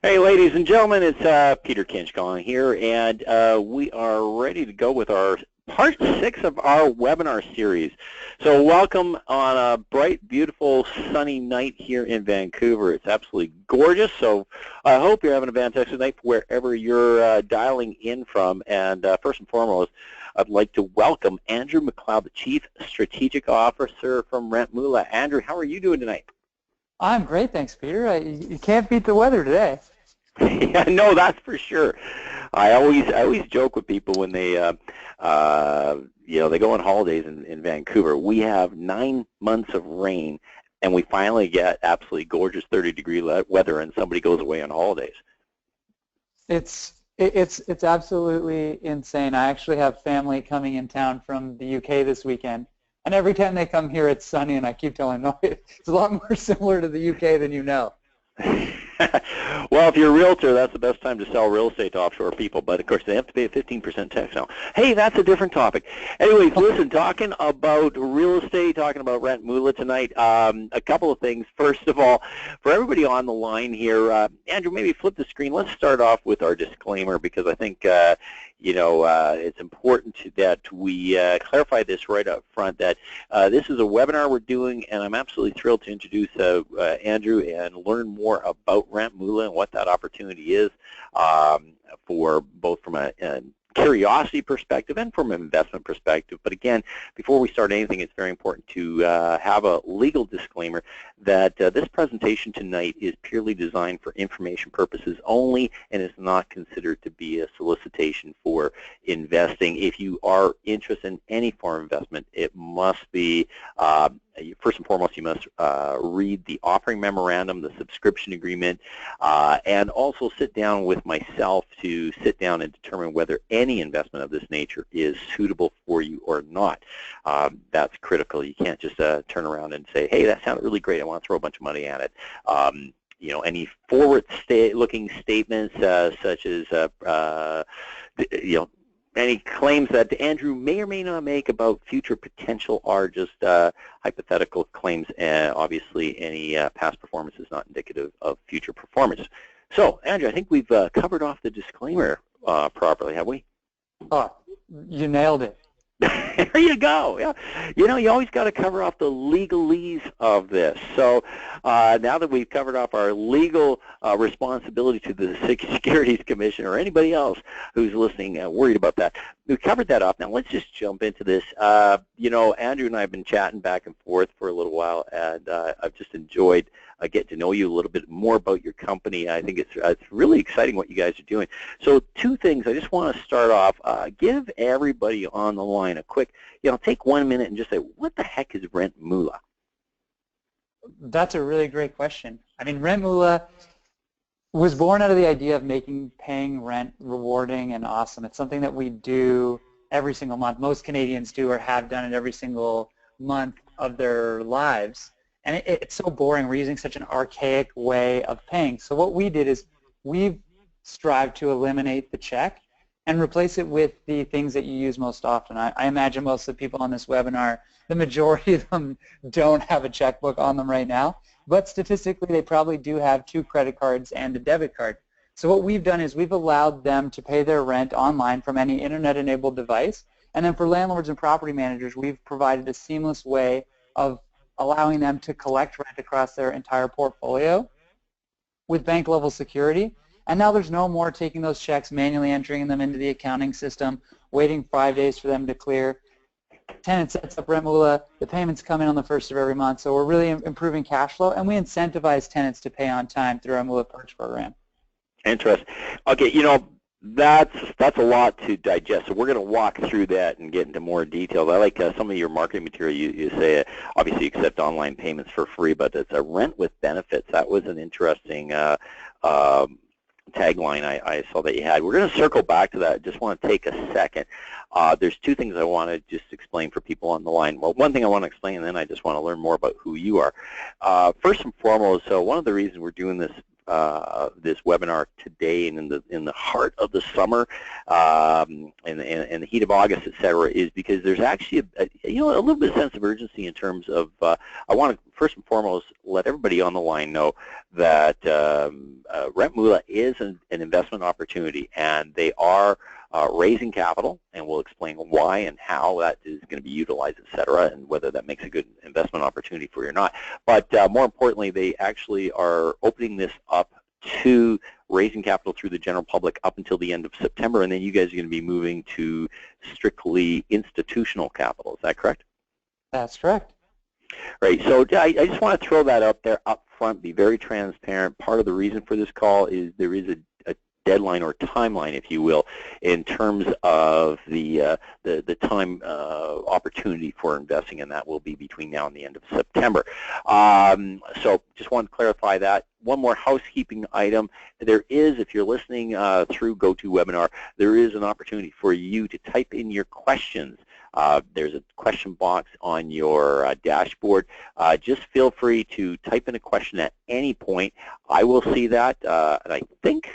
Hey, ladies and gentlemen, it's Peter Kinch calling here, and we are ready to go with our part 6 of our webinar series. So welcome on a bright, beautiful, sunny night here in Vancouver. It's absolutely gorgeous, so I hope you're having a fantastic night wherever you're dialing in from. And first and foremost, I'd like to welcome Andrew McLeod, the Chief Strategic Officer from Rentmoola. Andrew, how are you doing tonight? I'm great, thanks, Peter. You can't beat the weather today. Yeah, no, that's for sure. I always joke with people when they they go on holidays in Vancouver. We have 9 months of rain, and we finally get absolutely gorgeous 30-degree weather, and somebody goes away on holidays. It's absolutely insane. I actually have family coming in town from the UK this weekend, and every time they come here, it's sunny, and I keep telling them, no, it's a lot more similar to the UK than you know. Well, if you're a realtor, that's the best time to sell real estate to offshore people, but of course they have to pay a 15% tax now. Hey, that's a different topic. Anyways, listen, talking about real estate, talking about Rentmoola tonight, a couple of things. First of all, for everybody on the line here, Andrew, maybe flip the screen. Let's start off with our disclaimer, because I think it's important that we clarify this right up front, that this is a webinar we're doing, and I'm absolutely thrilled to introduce Andrew and learn more about Rentmoola and what that opportunity is for both from a curiosity perspective and from an investment perspective. But again, before we start anything, it's very important to have a legal disclaimer that this presentation tonight is purely designed for information purposes only and is not considered to be a solicitation for investing. If you are interested in any form of investment, it must be first and foremost, you must read the offering memorandum, the subscription agreement, and also sit down with myself to sit down and determine whether any investment of this nature is suitable for you or not. That's critical. You can't just turn around and say, hey, that sounded really great, I want to throw a bunch of money at it. Any forward-looking statements such as, any claims that Andrew may or may not make about future potential are just hypothetical claims. Obviously, any past performance is not indicative of future performance. So, Andrew, I think we've covered off the disclaimer properly, have we? Oh, you nailed it. There you go. Yeah. You always got to cover off the legalese of this. So now that we've covered off our legal responsibility to the Securities Commission or anybody else who's listening worried about that, we've covered that off. Now let's just jump into this. Andrew and I have been chatting back and forth for a little while, and I've just enjoyed getting to know you a little bit more about your company. I think it's really exciting what you guys are doing. So 2 things. I just want to start off. Give everybody on the line a quick, take 1 minute and just say, what the heck is Rentmoola? That's a really great question. I mean, Rentmoola was born out of the idea of making paying rent rewarding and awesome. It's something that we do every single month. Most Canadians do or have done it every single month of their lives. And it's so boring. We're using such an archaic way of paying. So what we did is we've strived to eliminate the check and replace it with the things that you use most often. I imagine most of the people on this webinar, the majority of them don't have a checkbook on them right now, but statistically they probably do have 2 credit cards and a debit card. So what we've done is we've allowed them to pay their rent online from any internet-enabled device, and then for landlords and property managers, we've provided a seamless way of allowing them to collect rent across their entire portfolio with bank-level security. And now there's no more taking those checks, manually entering them into the accounting system, waiting 5 days for them to clear. Tenant sets up Rentmoola, the payments come in on the 1st of every month, so we're really improving cash flow, and we incentivize tenants to pay on time through our Rentmoola Perks program. Interesting. Okay, that's a lot to digest, so we're going to walk through that and get into more details. I like some of your marketing material. You say, obviously, you accept online payments for free, but it's a rent with benefits. That was an interesting tagline I saw that you had. We're going to circle back to that. I just want to take a second. There's 2 things I want to just explain for people on the line. Well, one thing I want to explain, and then I just want to learn more about who you are. First and foremost, so one of the reasons we're doing this this webinar today and in the heart of the summer and the heat of August, et cetera, is because there's actually a little bit of sense of urgency in terms of I want to first and foremost let everybody on the line know that Rentmoola is an investment opportunity, and they are raising capital, and we'll explain why and how that is going to be utilized, et cetera, and whether that makes a good investment opportunity for you or not. But more importantly, they actually are opening this up to raising capital through the general public up until the end of September, and then you guys are going to be moving to strictly institutional capital. Is that correct? That's correct. Right. So I just want to throw that up there up front, be very transparent. Part of the reason for this call is there is a deadline or timeline, if you will, in terms of the time opportunity for investing, and that will be between now and the end of September. So just want to clarify that. One more housekeeping item. There is, if you're listening through GoToWebinar, there is an opportunity for you to type in your questions. There's a question box on your dashboard. Just feel free to type in a question at any point. I will see that, and I think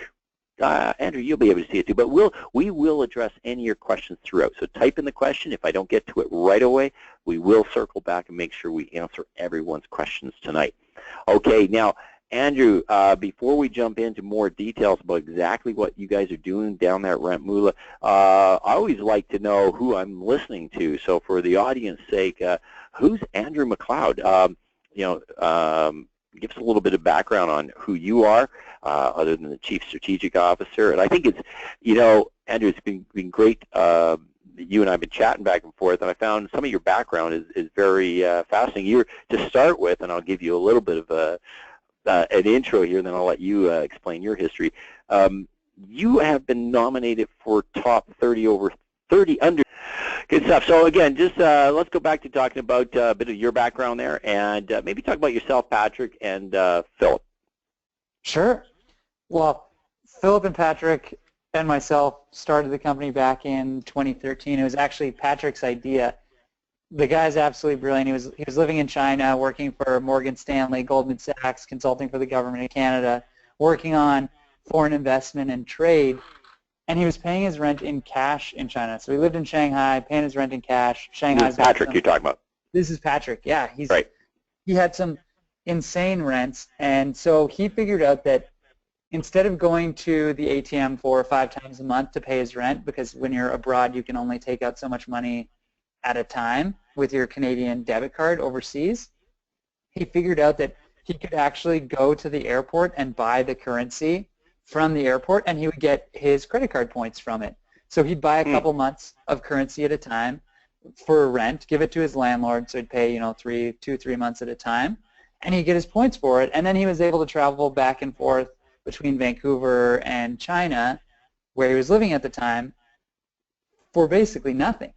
Andrew, you'll be able to see it too, but we will address any of your questions throughout. So type in the question. If I don't get to it right away, we will circle back and make sure we answer everyone's questions tonight. Okay, now, Andrew, before we jump into more details about exactly what you guys are doing down there at Rentmoola, I always like to know who I'm listening to. So for the audience's sake, who's Andrew McLeod? Give us a little bit of background on who you are, other than the Chief Strategic Officer. And I think it's, Andrew, it's been great. You and I have been chatting back and forth, and I found some of your background is very fascinating. To start with, and I'll give you a little bit of an intro here, and then I'll let you explain your history. You have been nominated for top 30 over 30 under. Good stuff. So again, just let's go back to talking about a bit of your background there, and maybe talk about yourself, Patrick, and Philip. Sure. Well, Philip and Patrick and myself started the company back in 2013. It was actually Patrick's idea. The guy's absolutely brilliant. He was living in China, working for Morgan Stanley, Goldman Sachs, consulting for the government of Canada, working on foreign investment and trade. And he was paying his rent in cash in China. So he lived in Shanghai, paying his rent in cash. Shanghai's This is Patrick you're talking about. This is Patrick, yeah. Right. He had some insane rents, and so he figured out that instead of going to the ATM 4 or 5 times a month to pay his rent, because when you're abroad you can only take out so much money at a time with your Canadian debit card overseas, he figured out that he could actually go to the airport and buy the currency from the airport, and he would get his credit card points from it. So he'd buy a couple months of currency at a time for rent, give it to his landlord, so he'd pay 2-3 months at a time, and he'd get his points for it. And then he was able to travel back and forth between Vancouver and China, where he was living at the time, for basically nothing.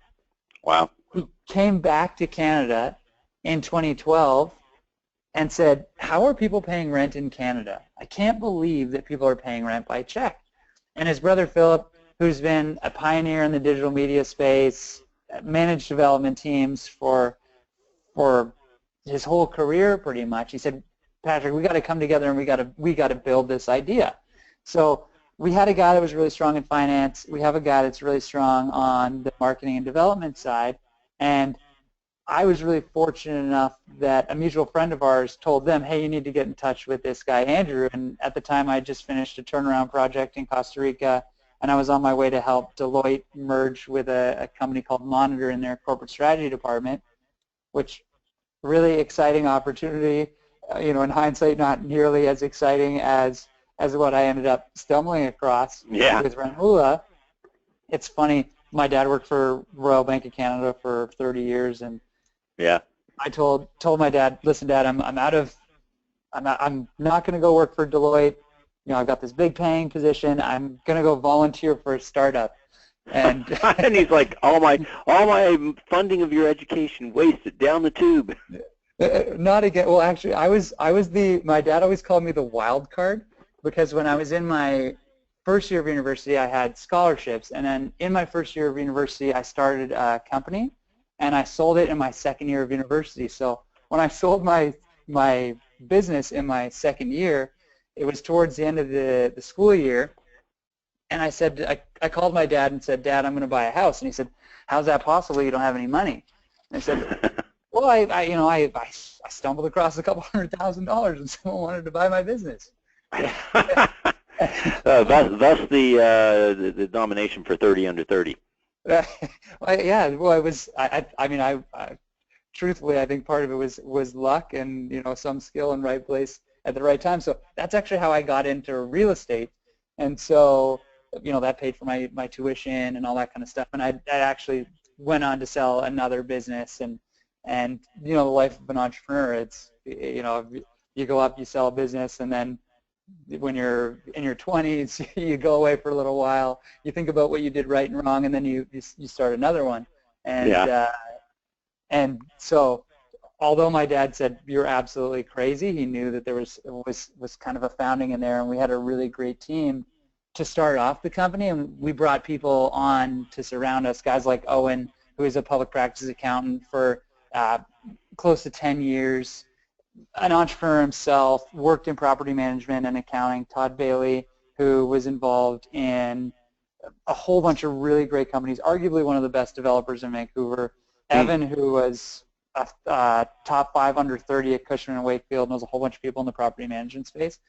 Wow. He came back to Canada in 2012 and said, how are people paying rent in Canada? I can't believe that people are paying rent by check. And his brother Philip, who's been a pioneer in the digital media space, managed development teams for his whole career pretty much, he said, Patrick, we got to come together and we got to build this idea. So we had a guy that was really strong in finance. We have a guy that's really strong on the marketing and development side, and I was really fortunate enough that a mutual friend of ours told them, hey, you need to get in touch with this guy, Andrew. And at the time, I had just finished a turnaround project in Costa Rica, and I was on my way to help Deloitte merge with a company called Monitor in their corporate strategy department, which really exciting opportunity. In hindsight, not nearly as exciting as what I ended up stumbling across with Rentmoola. It's funny, my dad worked for Royal Bank of Canada for 30 years, and I told my dad, listen, Dad, I'm not going to go work for Deloitte. I've got this big paying position. I'm going to go volunteer for a startup. And and he's like, all my funding of your education wasted down the tube. Not again. Well, actually, my dad always called me the wild card, because when I was in my first year of university, I had scholarships, and then in my first year of university, I started a company, and I sold it in my second year of university. So when I sold my business in my second year, it was towards the end of the school year, and I said, I called my dad and said, Dad, I'm going to buy a house. And he said, how's that possible? You don't have any money. And I said, well, I stumbled across a couple $100,000 and someone wanted to buy my business. Thus the nomination for 30 under 30. Well, yeah, well, it was. Truthfully, I think part of it was luck and some skill in right place at the right time. So that's actually how I got into real estate, and so that paid for my tuition and all that kind of stuff. And I actually went on to sell another business, and the life of an entrepreneur, it's you go up, you sell a business, and then when you're in your 20s, you go away for a little while, you think about what you did right and wrong, and then you start another one. And so although my dad said you're absolutely crazy, he knew that there was kind of a founding in there, and we had a really great team to start off the company, and we brought people on to surround us, guys like Owen, who is a public practice accountant for close to 10 years, an entrepreneur himself, worked in property management and accounting. Todd Bailey, who was involved in a whole bunch of really great companies, arguably one of the best developers in Vancouver. Evan, who was a top 5 under 30 at Cushman & Wakefield, knows a whole bunch of people in the property management space.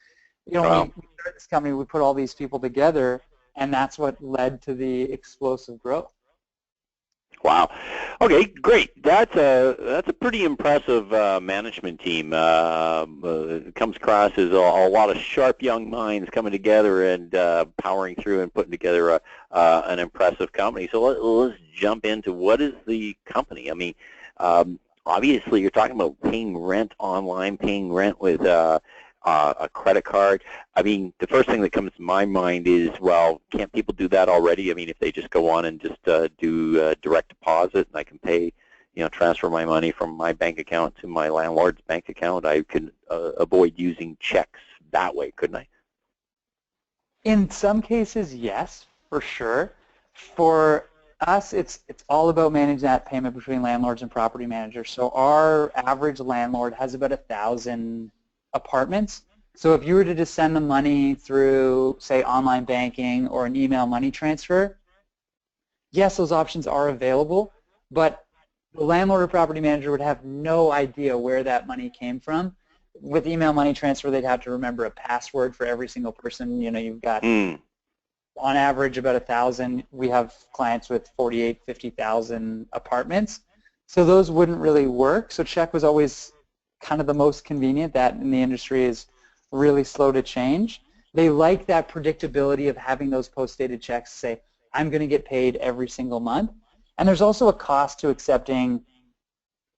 We started this company, we put all these people together, and that's what led to the explosive growth. Wow. Okay, great. That's a pretty impressive management team. It comes across as a lot of sharp young minds coming together and powering through and putting together an impressive company. So let's jump into what is the company. I mean, obviously you're talking about paying rent online, paying rent with a credit card. I mean, the first thing that comes to my mind is, well, can't people do that already? I mean, if they just go on and just do direct deposit, and I can pay, transfer my money from my bank account to my landlord's bank account, I could avoid using checks that way, couldn't I? In some cases, yes, for sure. For us, it's all about managing that payment between landlords and property managers. So our average landlord has about 1,000 apartments. So if you were to just send the money through, say, online banking or an email money transfer, yes, those options are available, but the landlord or property manager would have no idea where that money came from. With email money transfer, they'd have to remember a password for every single person. You've got, on average, about 1,000. We have clients with 48, 50,000 apartments. So those wouldn't really work. So check was always kind of the most convenient. That in the industry is really slow to change. They like that predictability of having those post-dated checks say, I'm going to get paid every single month. And there's also a cost to accepting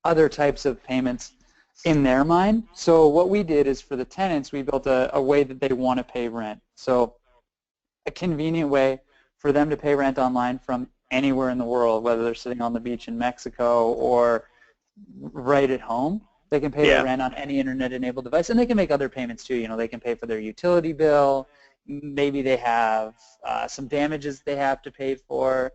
other types of payments in their mind. So what we did is for the tenants, we built a way that they want to pay rent. So a convenient way for them to pay rent online from anywhere in the world, whether they're sitting on the beach in Mexico or right at home. They can pay their rent on any internet-enabled device, and they can make other payments too. They can pay for their utility bill. Maybe they have some damages they have to pay for.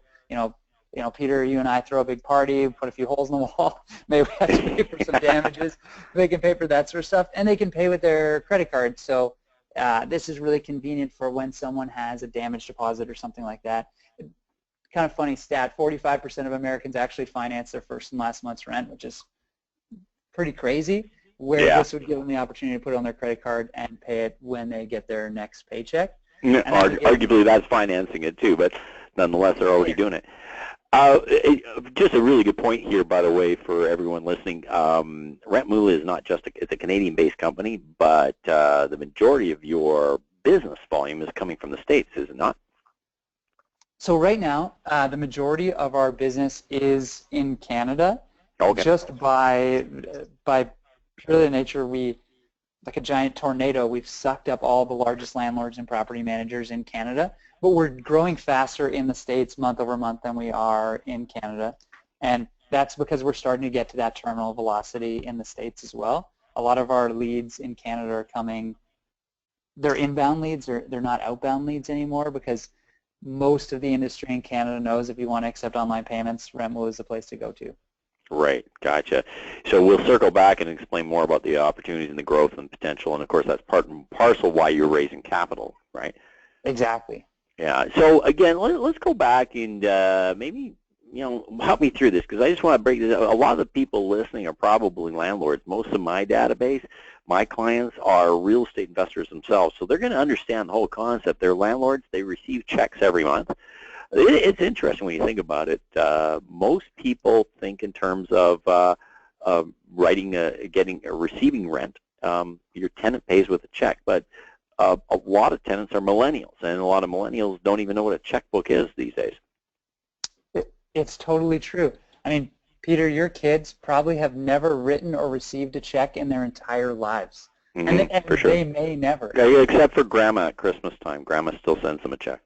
Peter, you and I throw a big party, put a few holes in the wall. Maybe we have to pay for some damages. They can pay for that sort of stuff, and they can pay with their credit card. So this is really convenient for when someone has a damage deposit or something like that. Kind of funny stat: 45% of Americans actually finance their first and last month's rent, which is pretty crazy, where this would give them the opportunity to put it on their credit card and pay it when they get their next paycheck. Arguably that's financing it too, but nonetheless they're already doing it. Just a really good point here, by the way, for everyone listening. Rentmoola is not just it's a Canadian-based company, but the majority of your business volume is coming from the States, is it not? So right now, the majority of our business is in Canada. Okay. Just by purely nature, like a giant tornado, we've sucked up all the largest landlords and property managers in Canada, but we're growing faster in the States month over month than we are in Canada, and that's because we're starting to get to that terminal velocity in the States as well. A lot of our leads in Canada are coming, they're inbound leads, they're not outbound leads anymore, because most of the industry in Canada knows if you want to accept online payments, Rentmoola is the place to go to. Right, gotcha. So we'll circle back and explain more about the opportunities and the growth and potential, and of course that's part and parcel why you're raising capital, right? Exactly. Yeah. So again, let's go back and maybe help me through this, because I just want to break this. A lot of the people listening are probably landlords. Most of my database, my clients are real estate investors themselves, so they're going to understand the whole concept. They're landlords. They receive checks every month. It's interesting when you think about it. Most people think in terms of receiving rent. Your tenant pays with a check, but a lot of tenants are millennials, and a lot of millennials don't even know what a checkbook is these days. It's totally true. I mean, Peter, your kids probably have never written or received a check in their entire lives. Mm-hmm, and for sure. They may never. Yeah, except for Grandma at Christmas time. Grandma still sends them a check.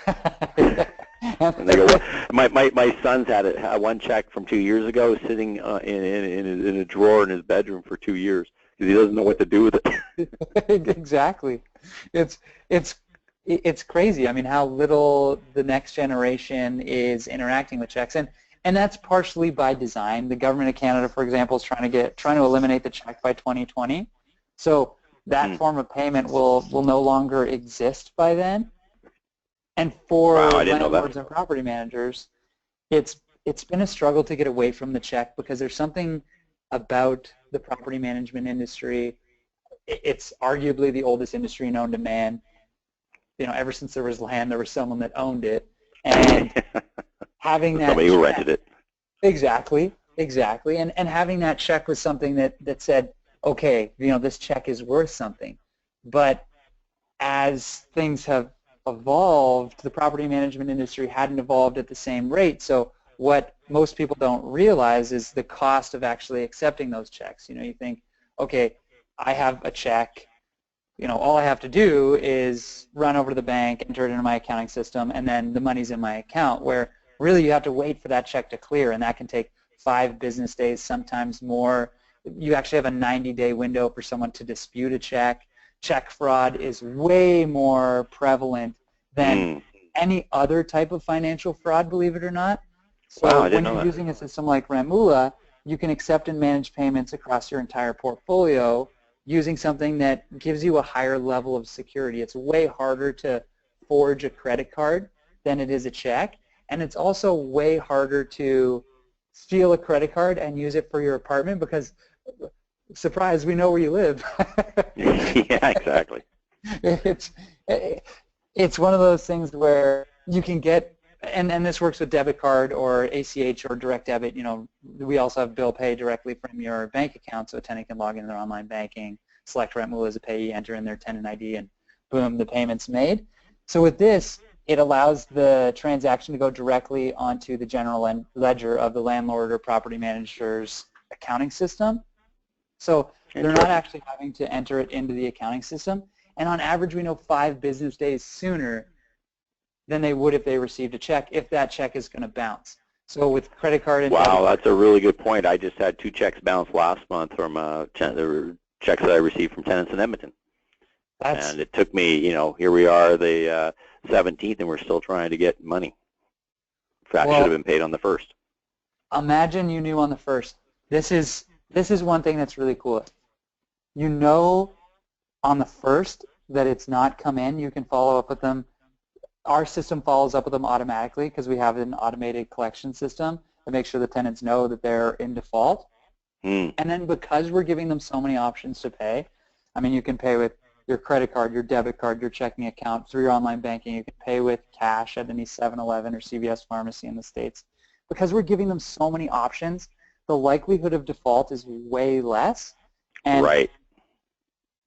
And they go, my son's had one check from 2 years ago sitting in a drawer in his bedroom for 2 years because he doesn't know what to do with it. Exactly. It's crazy. I mean, how little the next generation is interacting with checks, and that's partially by design. The government of Canada, for example, is trying to eliminate the check by 2020. So that form of payment will no longer exist by then. And for landlords and property managers, it's been a struggle to get away from the check, because there's something about the property management industry. It's arguably the oldest industry known to man. Ever since there was land, there was someone that owned it, and having that somebody who rented it. Exactly, and having that check was something that said, okay, this check is worth something. But as things have evolved, the property management industry hadn't evolved at the same rate. So what most people don't realize is the cost of actually accepting those checks. You think, okay, I have a check. All I have to do is run over to the bank, enter it into my accounting system, and then the money's in my account, where really you have to wait for that check to clear, and that can take 5 business days, sometimes more. You actually have a 90-day window for someone to dispute a check. Check fraud is way more prevalent than any other type of financial fraud, believe it or not. So when you're using a system like Rentmoola, you can accept and manage payments across your entire portfolio using something that gives you a higher level of security. It's way harder to forge a credit card than it is a check, and it's also way harder to steal a credit card and use it for your apartment, because surprise, we know where you live. Yeah, exactly. It's one of those things where you can get, and this works with debit card or ACH or direct debit. We also have bill pay directly from your bank account, so a tenant can log into their online banking, select Rentmoola as a payee, enter in their tenant ID, and boom, the payment's made. So with this, it allows the transaction to go directly onto the general ledger of the landlord or property manager's accounting system. So they're not actually having to enter it into the accounting system. And on average, we know 5 business days sooner than they would if they received a check, if that check is going to bounce. So with credit card and wow, that's a really good point. I just had 2 checks bounce last month from the checks that I received from tenants in Edmonton. And it took me, here we are the 17th, and we're still trying to get money. That should have been paid on the 1st. Imagine you knew on the 1st. This is one thing that's really cool. You know on the 1st that it's not come in. You can follow up with them. Our system follows up with them automatically because we have an automated collection system to make sure the tenants know that they're in default. And then because we're giving them so many options to pay, I mean, you can pay with your credit card, your debit card, your checking account, through your online banking. You can pay with cash at any 7-Eleven or CVS pharmacy in the States. Because we're giving them so many options, the likelihood of default is way less. And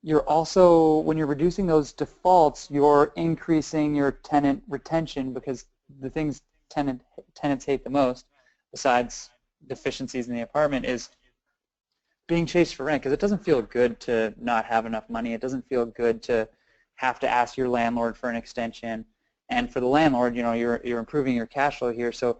you're also, when you're reducing those defaults, you're increasing your tenant retention, because the things tenants hate the most, besides deficiencies in the apartment, is being chased for rent, because it doesn't feel good to not have enough money. It doesn't feel good to have to ask your landlord for an extension. And for the landlord, you're improving your cash flow here, so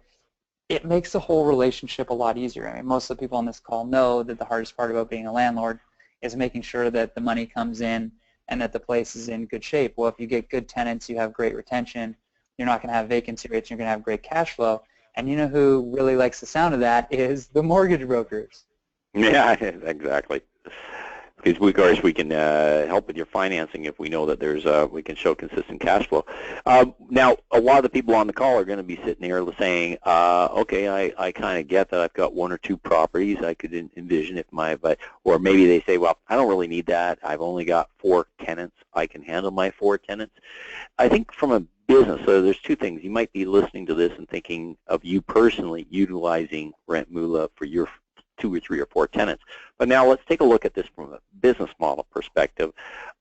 it makes the whole relationship a lot easier. I mean, most of the people on this call know that the hardest part about being a landlord is making sure that the money comes in and that the place is in good shape. Well, if you get good tenants, you have great retention, you're not going to have vacancy rates, you're going to have great cash flow. And you know who really likes the sound of that is the mortgage brokers. Yeah, exactly. Because of course we can help with your financing if we know that we can show consistent cash flow. Now, a lot of the people on the call are going to be sitting here saying, okay, I kind of get that I've got one or two properties. I could envision if or maybe they say, well, I don't really need that. I've only got 4 tenants. I can handle my 4 tenants. I think from a business, so there's two things. You might be listening to this and thinking of you personally utilizing Rentmoola for your 2 or 3 or 4 tenants. But now let's take a look at this from a business model perspective.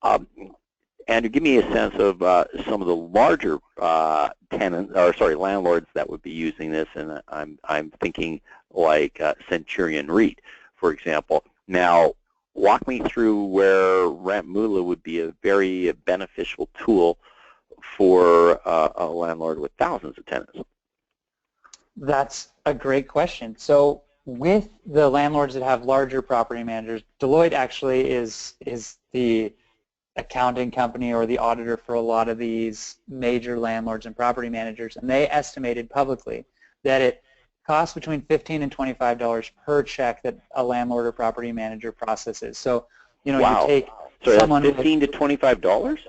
Andrew, give me a sense of some of the larger landlords that would be using this, and I'm thinking like Centurion REIT, for example. Now, walk me through where Rentmoola would be a very beneficial tool for a landlord with thousands of tenants. That's a great question. So with the landlords that have larger property managers, Deloitte actually is the accounting company or the auditor for a lot of these major landlords and property managers, and they estimated publicly that it costs between $15 and $25 per check that a landlord or property manager processes. So, you know, wow. You take so someone that's $15 to $25?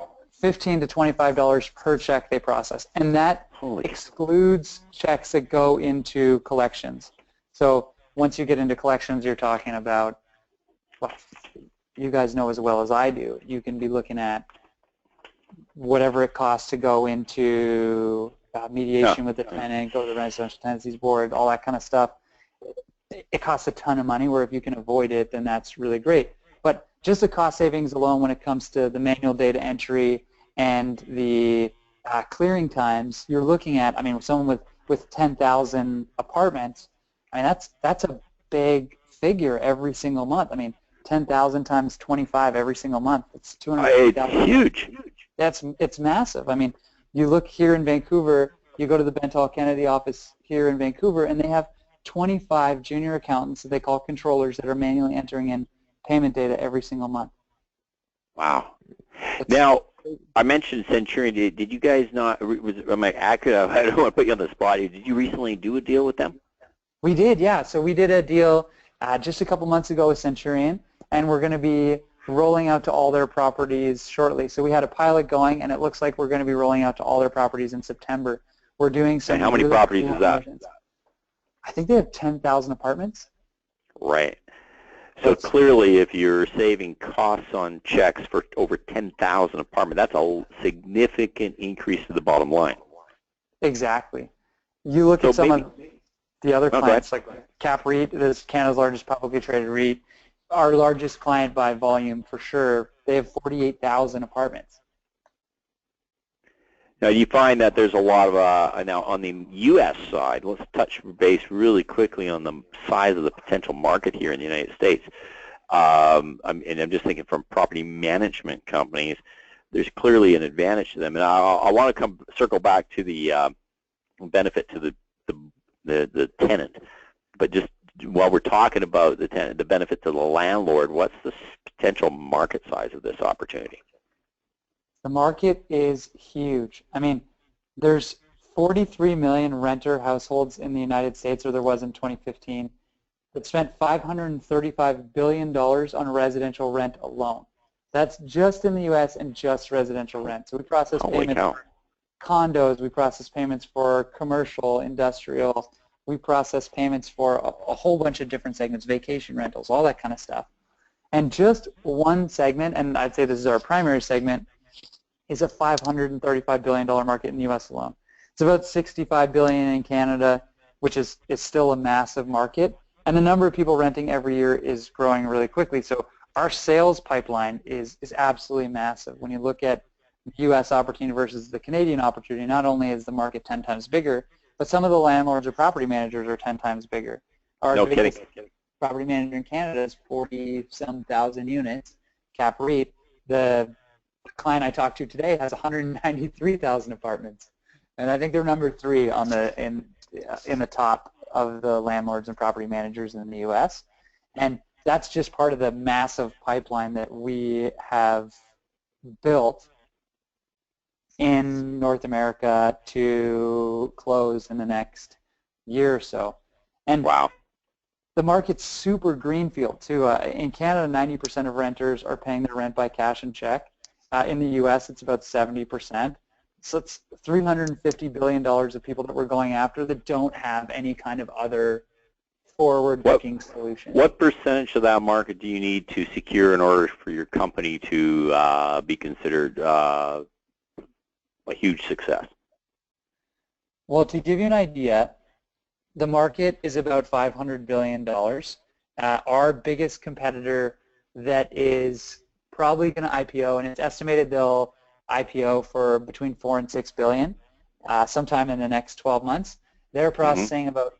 $15 to $25 per check they process, and that excludes checks that go into collections. So once you get into collections, you're talking about, well, you guys know as well as I do, you can be looking at whatever it costs to go into mediation with the tenant, go to the Residential Tenancies Board, all that kind of stuff. It costs a ton of money, where if you can avoid it, then that's really great. But just the cost savings alone when it comes to the manual data entry and the clearing times, you're looking at, I mean, someone with 10,000 apartments, I mean, that's a big figure every single month. I mean, 10,000 times 25 every single month. It's 250,000. It's huge. It's massive. I mean, you look here in Vancouver, you go to the Bentall Kennedy office here in Vancouver, and they have 25 junior accountants that they call controllers that are manually entering in payment data every single month. Wow. Now, I mentioned Centurion. Did you guys not, am I accurate? I don't want to put you on the spot here. Did you recently do a deal with them? We did, yeah. So we did a deal just a couple months ago with Centurion, and we're going to be rolling out to all their properties shortly. So we had a pilot going, and it looks like we're going to be rolling out to all their properties in September. We're doing some. And how many really properties cool is that? versions. I think they have 10,000 apartments. Right. So clearly, if you're saving costs on checks for over 10,000 apartments, that's a significant increase to the bottom line. Exactly. You look at some of the other clients, like Cap REIT, this is Canada's largest publicly traded REIT, our largest client by volume for sure. They have 48,000 apartments. Now, you find that there's a lot of, now on the U.S. side, let's touch base really quickly on the size of the potential market here in the United States. And I'm just thinking from property management companies, there's clearly an advantage to them. And I want to circle back to the benefit to the tenant. But just while we're talking about the tenant, the benefit to the landlord, what's the potential market size of this opportunity? The market is huge. I mean, there's 43 million renter households in the United States, or there was in 2015, that spent $535 billion on residential rent alone. That's just in the U.S. and just residential rent. So we process payments for condos, we process payments for commercial, industrial, we process payments for a whole bunch of different segments, vacation rentals, all that kind of stuff. And just one segment, and I'd say this is our primary segment, is a $535 billion market in the U.S. alone. It's about $65 billion in Canada, which is still a massive market. And the number of people renting every year is growing really quickly. So our sales pipeline is absolutely massive. When you look at the U.S. opportunity versus the Canadian opportunity, not only is the market 10 times bigger, but some of the landlords or property managers are 10 times bigger. Our biggest property manager in Canada is 40-some thousand units, Cap REIT. The client I talked to today has 193,000 apartments, and I think they're number 3 on in the top of the landlords and property managers in the U.S. And that's just part of the massive pipeline that we have built in North America to close in the next year or so. And Wow. the market's super greenfield too. In Canada, 90% of renters are paying their rent by cash and check. In the U.S., it's about 70%. So it's $350 billion of people that we're going after that don't have any kind of other forward-looking solution. What percentage of that market do you need to secure in order for your company to be considered a huge success? Well, to give you an idea, the market is about $500 billion. Our biggest competitor that is probably going to IPO, and it's estimated they'll IPO for between $4 and $6 billion sometime in the next 12 months. They're processing about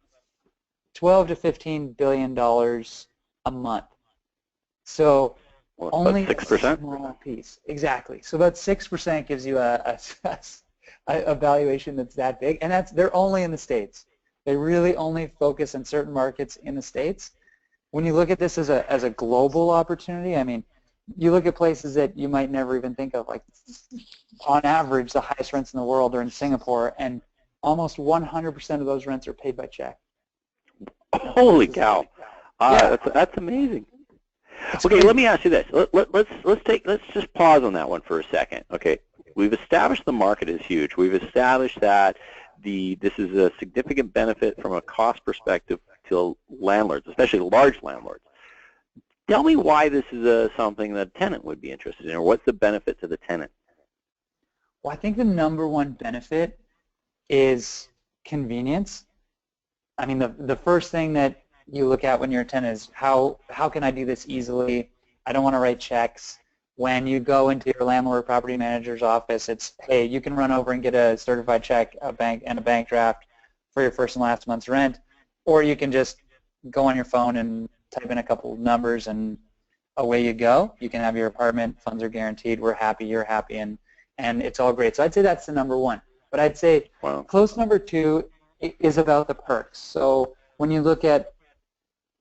$12 to $15 billion a month. So only 6%? A small piece. Exactly. So about 6% gives you a valuation that's that big, and they're only in the States. They really only focus on certain markets in the States. When you look at this as a global opportunity, I mean, you look at places that you might never even think of, like on average, the highest rents in the world are in Singapore, and almost 100% of those rents are paid by check. Holy cow! That's amazing. Okay, let me ask you this. Let's just pause on that one for a second. Okay, we've established the market is huge. We've established that this is a significant benefit from a cost perspective to landlords, especially large landlords. Tell me why this is something that a tenant would be interested in, or what's the benefit to the tenant? Well, I think the number one benefit is convenience. I mean, the first thing that you look at when you're a tenant is how can I do this easily? I don't want to write checks. When you go into your landlord property manager's office, it's, hey, you can run over and get a certified check, a bank draft for your first and last month's rent, or you can just go on your phone and type in a couple of numbers and away you go. You can have your apartment, funds are guaranteed, we're happy, you're happy, and it's all great. So I'd say that's the number one. But I'd say close number two is about the perks. So when you look at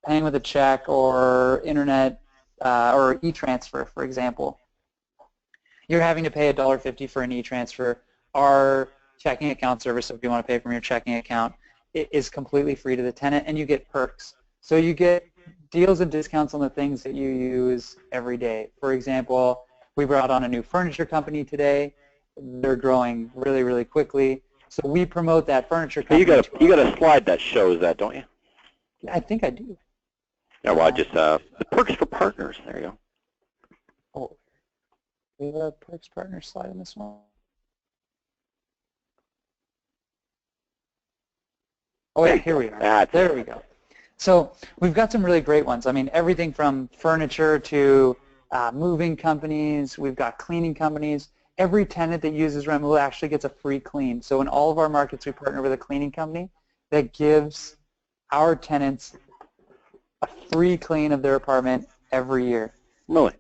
paying with a check or internet or e-transfer, for example, you're having to pay $1.50 for an e-transfer. Our checking account service, so if you want to pay from your checking account, it is completely free to the tenant, and you get perks. So you get deals and discounts on the things that you use every day. For example, we brought on a new furniture company today. They're growing really, really quickly. So we promote that furniture company. You got a slide that shows that, don't you? I think I do. Yeah, well, just the perks for partners. There you go. Oh, we have a perks partner slide in this one. Oh yeah, here we are. There we go. So we've got some really great ones. I mean, everything from furniture to moving companies. We've got cleaning companies. Every tenant that uses Rentmoola actually gets a free clean. So in all of our markets, we partner with a cleaning company that gives our tenants a free clean of their apartment every year. Really?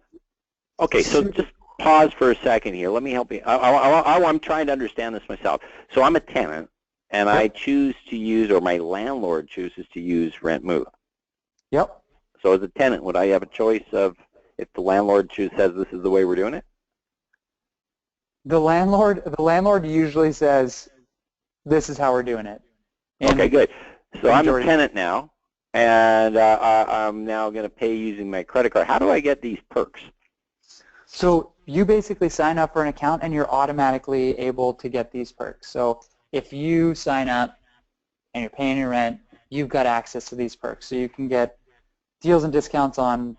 Okay, so just pause for a second here. Let me help you. I'm trying to understand this myself. So I'm a tenant, and I choose to use, or my landlord chooses to use Rentmoola. Yep. So as a tenant, would I have a choice of if the landlord says this is the way we're doing it? The landlord usually says, this is how we're doing it. Okay, good. So I'm a tenant now, and I'm now going to pay using my credit card. How do I get these perks? So you basically sign up for an account, and you're automatically able to get these perks. So if you sign up and you're paying your rent, you've got access to these perks. So you can get deals and discounts on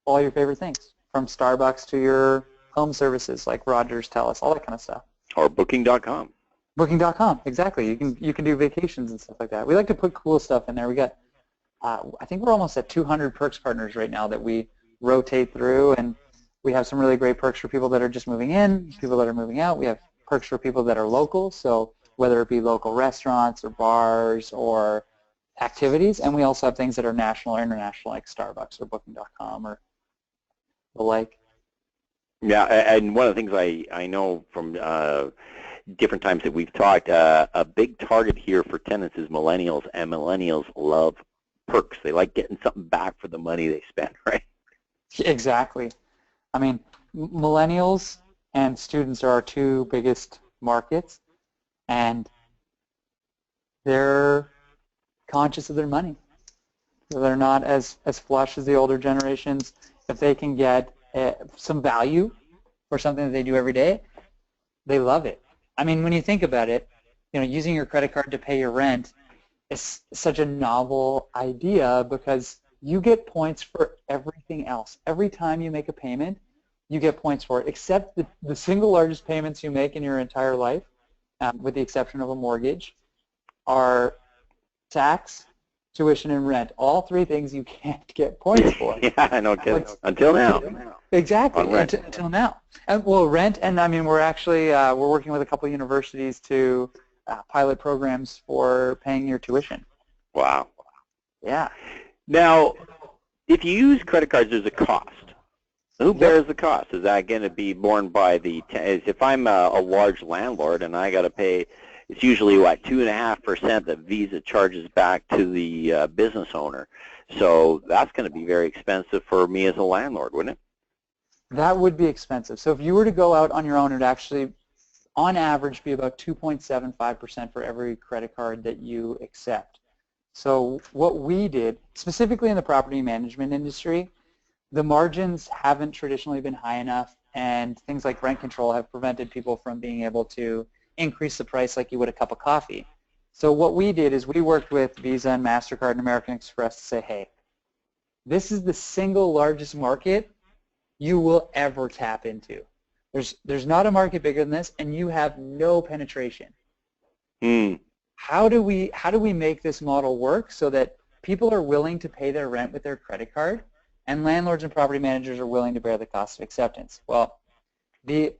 all your favorite things, from Starbucks to your home services like Rogers, TELUS, all that kind of stuff. Or Booking.com. Booking.com, exactly. You can do vacations and stuff like that. We like to put cool stuff in there. We got, I think we're almost at 200 perks partners right now that we rotate through, and we have some really great perks for people that are just moving in, people that are moving out. We have perks for people that are local, so whether it be local restaurants or bars or activities, and we also have things that are national or international, like Starbucks or Booking.com or the like. Yeah, and one of the things I know from different times that we've talked, a big target here for tenants is millennials, and millennials love perks. They like getting something back for the money they spend, right? Exactly. I mean, millennials and students are our two biggest markets, and they're conscious of their money. So they're not as flush as the older generations. If they can get some value for something that they do every day, they love it. I mean, when you think about it, using your credit card to pay your rent is such a novel idea because you get points for everything else. Every time you make a payment, you get points for it, except the single largest payments you make in your entire life, with the exception of a mortgage, are tax, tuition, and rent. All three things you can't get points for. Yeah, I know. Until now. Exactly, until now. Well, rent, and I mean, we're actually we're working with a couple of universities to pilot programs for paying your tuition. Wow. Yeah. Now, if you use credit cards, there's a cost. Who bears the cost? Is that going to be borne by the tenants? If I'm a large landlord and I got to pay, it's usually, 2.5% that Visa charges back to the business owner. So that's going to be very expensive for me as a landlord, wouldn't it? That would be expensive. So if you were to go out on your own, it would actually, on average, be about 2.75% for every credit card that you accept. So what we did, specifically in the property management industry, the margins haven't traditionally been high enough, and things like rent control have prevented people from being able to increase the price like you would a cup of coffee. So what we did is we worked with Visa and MasterCard and American Express to say, hey, this is the single largest market you will ever tap into. There's not a market bigger than this, and you have no penetration. How do we make this model work so that people are willing to pay their rent with their credit card, and landlords and property managers are willing to bear the cost of acceptance? Well, the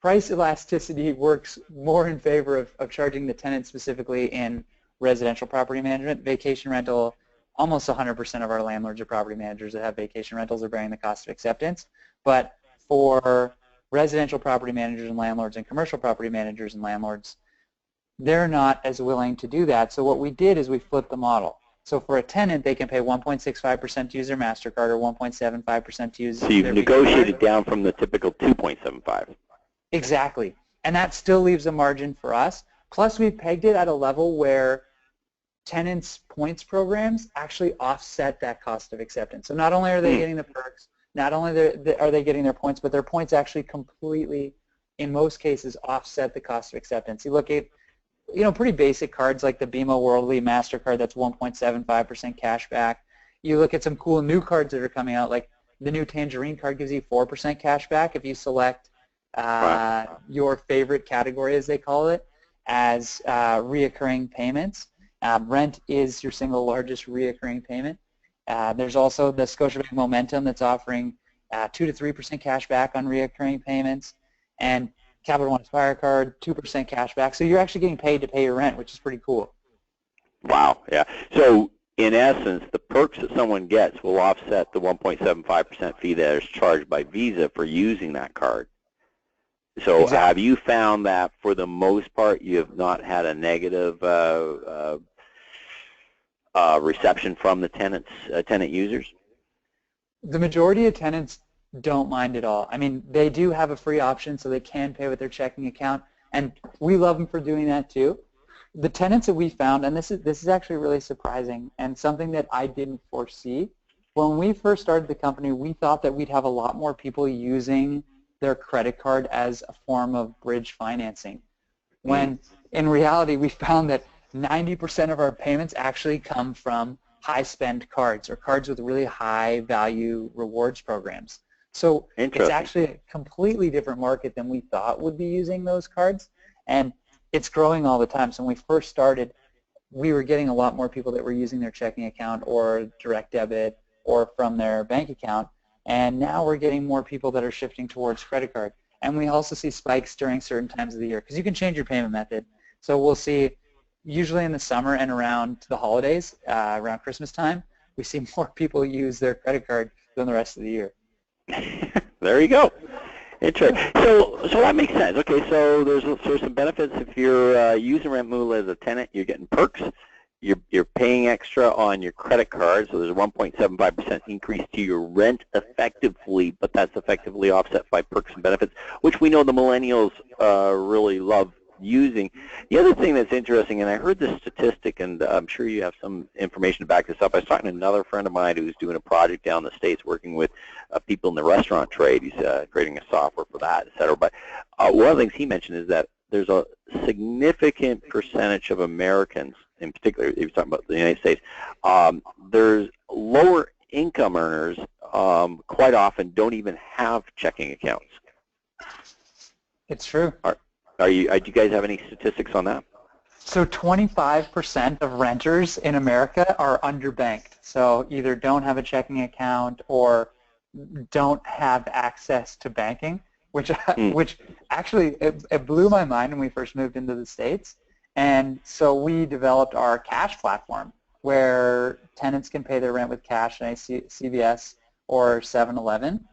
price elasticity works more in favor of charging the tenant, specifically in residential property management. Vacation rental, almost 100% of our landlords or property managers that have vacation rentals are bearing the cost of acceptance. But for residential property managers and landlords and commercial property managers and landlords, they're not as willing to do that. So what we did is we flipped the model. So for a tenant, they can pay 1.65% to use their MasterCard or 1.75% to use their So you've negotiated down from the typical 2.75. Exactly. And that still leaves a margin for us. Plus, we've pegged it at a level where tenants' points programs actually offset that cost of acceptance. So not only are they getting the perks, not only are they getting their points, but their points actually completely, in most cases, offset the cost of acceptance. You look at pretty basic cards like the BMO Worldly MasterCard, that's 1.75% cash back. You look at some cool new cards that are coming out, like the new Tangerine card gives you 4% cash back if you select your favorite category, as they call it, as reoccurring payments. Rent is your single largest reoccurring payment. There's also the Scotiabank Momentum that's offering 2 to 3% cash back on reoccurring payments, and Capital One Aspire card, 2% cash back. So you're actually getting paid to pay your rent, which is pretty cool. Wow, yeah. So in essence, the perks that someone gets will offset the 1.75% fee that is charged by Visa for using that card. So Exactly. Have you found that for the most part you have not had a negative reception from the tenant users? The majority of tenants don't mind at all. I mean, they do have a free option, so they can pay with their checking account, and we love them for doing that too. The tenants that we found, and this is actually really surprising and something that I didn't foresee. When we first started the company, we thought that we'd have a lot more people using their credit card as a form of bridge financing, when in reality we found that 90% of our payments actually come from high spend cards or cards with really high value rewards programs. So it's actually a completely different market than we thought would be using those cards, and it's growing all the time. So when we first started, we were getting a lot more people that were using their checking account or direct debit or from their bank account, and now we're getting more people that are shifting towards credit card. And we also see spikes during certain times of the year because you can change your payment method. So we'll see usually in the summer and around the holidays, around Christmas time, we see more people use their credit card than the rest of the year. There you go. Interesting. So that makes sense. Okay, so there's some benefits if you're using Rentmoola as a tenant. You're getting perks. You're paying extra on your credit card, so there's a 1.75% increase to your rent effectively, but that's effectively offset by perks and benefits, which we know the millennials really love using. The other thing that's interesting, and I heard this statistic, and I'm sure you have some information to back this up. I was talking to another friend of mine who's doing a project down in the States working with people in the restaurant trade. He's creating a software for that, et cetera. But one of the things he mentioned is that there's a significant percentage of Americans, in particular, if you're talking about the United States, there's lower income earners quite often don't even have checking accounts. It's true. Do you guys have any statistics on that? So 25% of renters in America are underbanked. So either don't have a checking account or don't have access to banking, which actually it blew my mind when we first moved into the States. And so we developed our cash platform where tenants can pay their rent with cash in a CVS or 7-Eleven.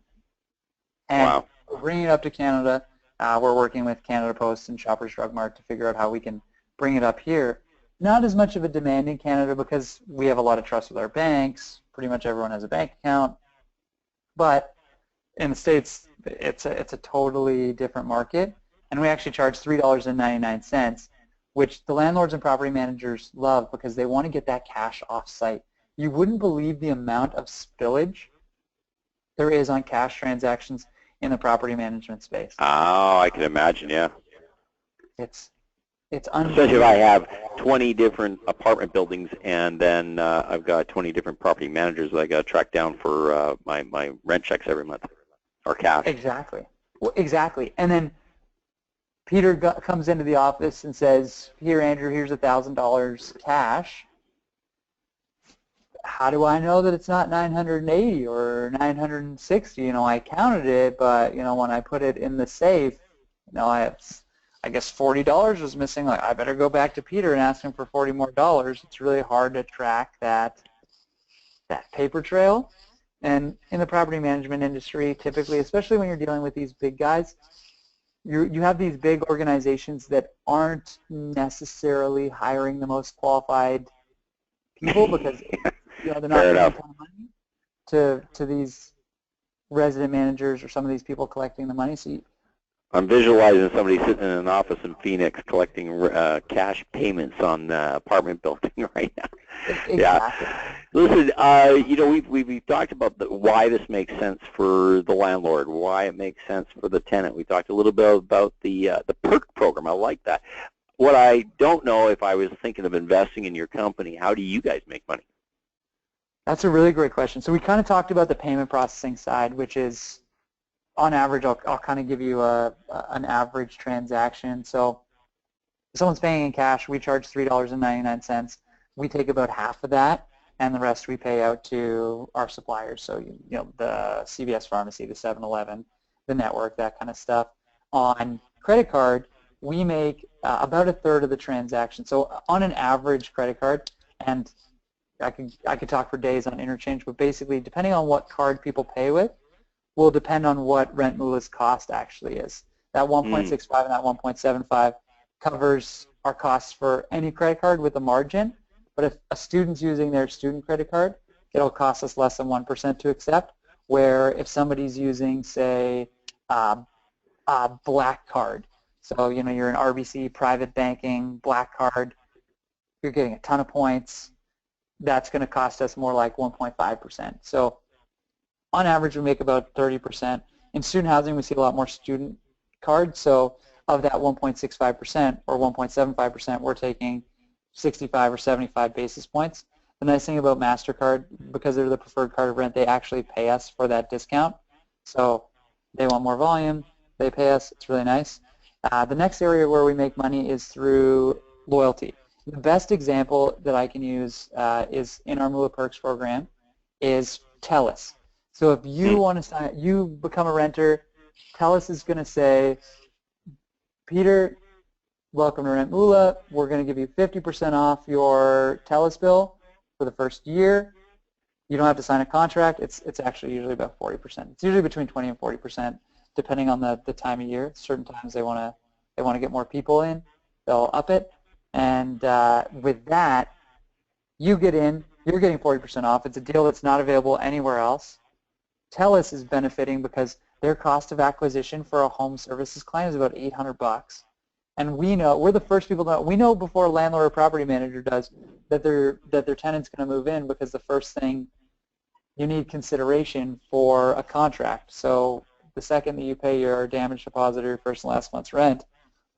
And wow. We're bringing it up to Canada. We're working with Canada Post and Shoppers Drug Mart to figure out how we can bring it up here. Not as much of a demand in Canada because we have a lot of trust with our banks. Pretty much everyone has a bank account. But in the States, it's a totally different market. And we actually charge $3.99, which the landlords and property managers love because they want to get that cash off-site. You wouldn't believe the amount of spillage there is on cash transactions in the property management space. Oh, I can imagine, yeah. It's unbelievable. Especially if I have 20 different apartment buildings and then I've got 20 different property managers that I got to track down for my rent checks every month or cash. Exactly. Well, exactly. And then Peter comes into the office and says, "Here, Andrew, here's $1,000 cash. How do I know that it's not 980 or 960? You know, I counted it, but you know, when I put it in the safe, you know, I guess $40 was missing. Like, I better go back to Peter and ask him for $40 more. It's really hard to track that paper trail. And in the property management industry, typically, especially when you're dealing with these big guys, you have these big organizations that aren't necessarily hiring the most qualified people because you know, they're not paying a ton of money to these resident managers or some of these people collecting the money. So I'm visualizing somebody sitting in an office in Phoenix collecting cash payments on apartment building right now. Exactly. Yeah. Listen, you know, we've talked about why this makes sense for the landlord, why it makes sense for the tenant. We talked a little bit about the perk program. I like that. What I don't know, if I was thinking of investing in your company, how do you guys make money? That's a really great question. So we kind of talked about the payment processing side, which is, on average, I'll kind of give you an average transaction. So if someone's paying in cash, we charge $3.99. We take about half of that, and the rest we pay out to our suppliers. So you know, the CVS Pharmacy, the 7-Eleven, the network, that kind of stuff. On credit card, we make about a third of the transaction. So on an average credit card, and I could talk for days on interchange, but basically, depending on what card people pay with, will depend on what Rentmoola's cost actually is. That 1.65 and that 1.75 covers our costs for any credit card with a margin, but if a student's using their student credit card, it'll cost us less than 1% to accept, where if somebody's using, say, a black card, so you know, you're an RBC private banking black card, you're getting a ton of points, that's going to cost us more like 1.5%. So on average, we make about 30%. In student housing, we see a lot more student cards. So of that 1.65% or 1.75%, we're taking 65 or 75 basis points. The nice thing about MasterCard, because they're the preferred card of rent, they actually pay us for that discount. So they want more volume, they pay us. It's really nice. The next area where we make money is through loyalty. The best example that I can use is in our Moola Perks program is TELUS. So if you want to sign, you become a renter, TELUS is going to say, Peter, welcome to Rentmoola. We're going to give you 50% off your TELUS bill for the first year. You don't have to sign a contract. It's actually usually about 40%. It's usually between 20 and 40%, depending on the time of year. Certain times they want to get more people in, they'll up it. And with that, you get in, you're getting 40% off. It's a deal that's not available anywhere else. TELUS is benefiting because their cost of acquisition for a home services client is about $800. And we know, we're the first people to know, we know before a landlord or property manager does that their tenant's going to move in, because the first thing, you need consideration for a contract. So the second that you pay your damage deposit or your first and last month's rent,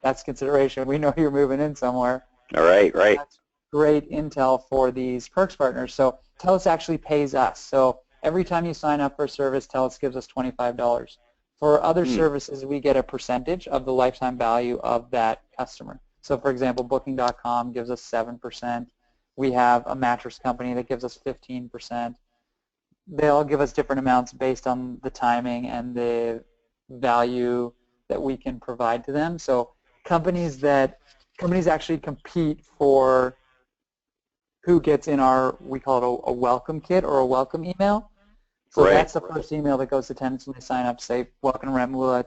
that's consideration. We know you're moving in somewhere. All right, right. That's great intel for these Perks partners. So TELUS actually pays us. So every time you sign up for a service, TELUS gives us $25. For other services, we get a percentage of the lifetime value of that customer. So for example, Booking.com gives us 7%. We have a mattress company that gives us 15%. They all give us different amounts based on the timing and the value that we can provide to them. So companies actually compete for who gets in our, we call it a welcome kit or a welcome email. So that's the first email that goes to tenants when they sign up to say, welcome to Rentmoola,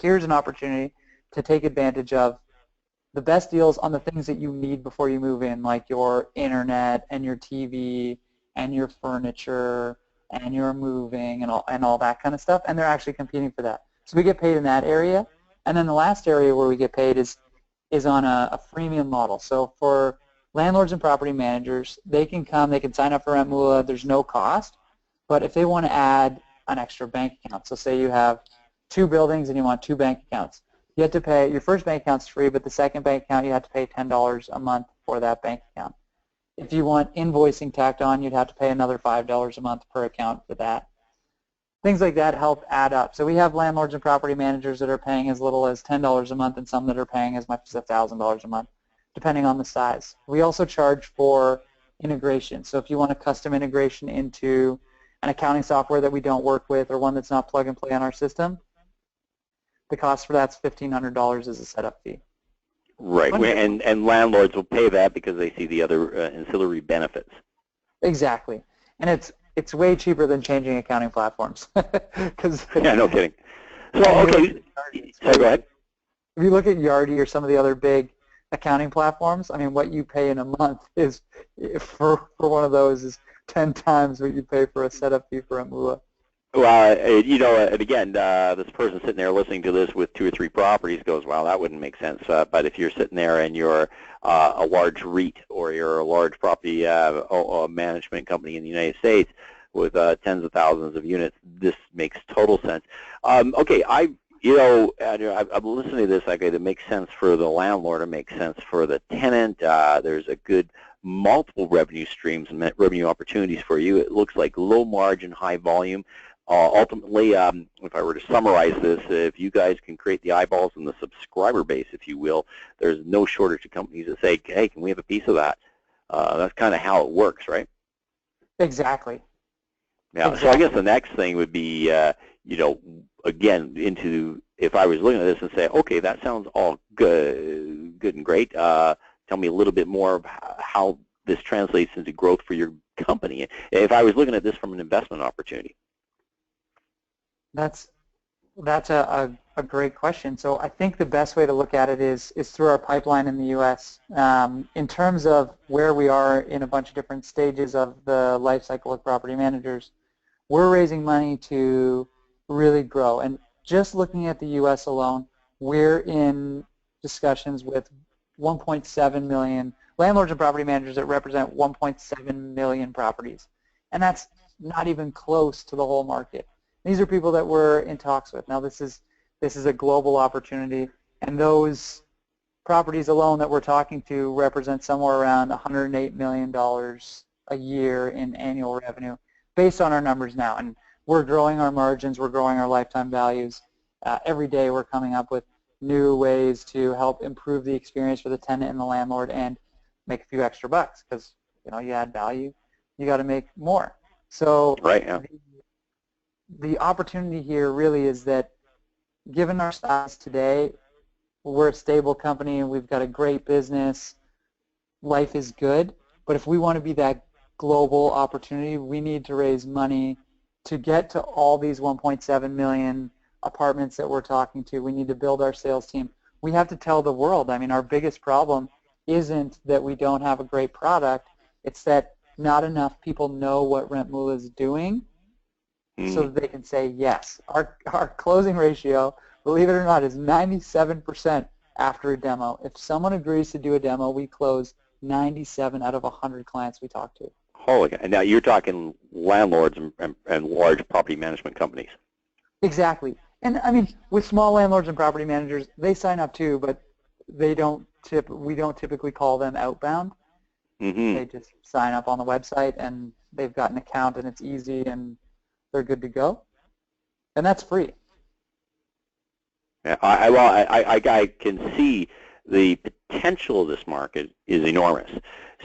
here's an opportunity to take advantage of the best deals on the things that you need before you move in, like your internet and your TV and your furniture and your moving and all that kind of stuff, and they're actually competing for that. So we get paid in that area. And then the last area where we get paid is on a freemium model. So for landlords and property managers, they can come, they can sign up for Rentmoola, there's no cost, but if they want to add an extra bank account, so say you have 2 buildings and you want 2 bank accounts, you have to pay, your first bank account's free, but the second bank account you have to pay $10 a month for that bank account. If you want invoicing tacked on, you'd have to pay another $5 a month per account for that. Things like that help add up. So we have landlords and property managers that are paying as little as $10 a month and some that are paying as much as $1,000 a month, depending on the size. We also charge for integration. So if you want a custom integration into an accounting software that we don't work with or one that's not plug and play on our system, the cost for that's $1,500 as a setup fee. Right, and landlords will pay that because they see the other ancillary benefits. Exactly, and it's way cheaper than changing accounting platforms. Yeah, no kidding. So okay, so go ahead. If you look at Yardi or some of the other big accounting platforms, I mean, what you pay in a month is for one of those is 10 times what you pay for a setup fee for Rentmoola. Well, you know, and again, this person sitting there listening to this with 2 or 3 properties goes, well, that wouldn't make sense. But if you're sitting there and you're a large REIT or you're a large property management company in the United States with tens of thousands of units, this makes total sense. Okay, I'm listening to this. Okay, that makes sense for the landlord. It makes sense for the tenant. There's a good multiple revenue streams and revenue opportunities for you. It looks like low margin, high volume. Ultimately, if I were to summarize this, if you guys can create the eyeballs and the subscriber base, if you will, there's no shortage of companies that say, hey, can we have a piece of that? That's kind of how it works, right? Exactly. Yeah. Exactly. So I guess the next thing would be, again, if I was looking at this and say, okay, that sounds all good and great. Tell me a little bit more of how this translates into growth for your company. If I was looking at this from an investment opportunity. That's a great question. So I think the best way to look at it is through our pipeline in the U.S. In terms of where we are in a bunch of different stages of the life cycle of property managers, we're raising money to really grow. And just looking at the U.S. alone, we're in discussions with 1.7 million landlords and property managers that represent 1.7 million properties. And that's not even close to the whole market. These are people that we're in talks with. Now this is a global opportunity, and those properties alone that we're talking to represent somewhere around $108 million a year in annual revenue based on our numbers now. And we're growing our margins, we're growing our lifetime values. Every day we're coming up with new ways to help improve the experience for the tenant and the landlord and make a few extra bucks, because you add value, you got to make more. So right, yeah. The opportunity here really is that given our size today, we're a stable company and we've got a great business, life is good, but if we want to be that global opportunity, we need to raise money to get to all these 1.7 million apartments that we're talking to. We need to build our sales team. We have to tell the world. I mean, our biggest problem isn't that we don't have a great product, it's that not enough people know what Rentmoola is doing so that they can say yes. Our closing ratio, believe it or not, is 97% after a demo. If someone agrees to do a demo, we close 97 out of 100 clients we talk to. Holy cow. And now you're talking landlords and large property management companies. Exactly. And I mean, with small landlords and property managers, they sign up too, but we don't typically call them outbound. Mm-hmm. They just sign up on the website and they've got an account and it's easy and they're good to go. And that's free. Yeah, I can see the potential of this market is enormous.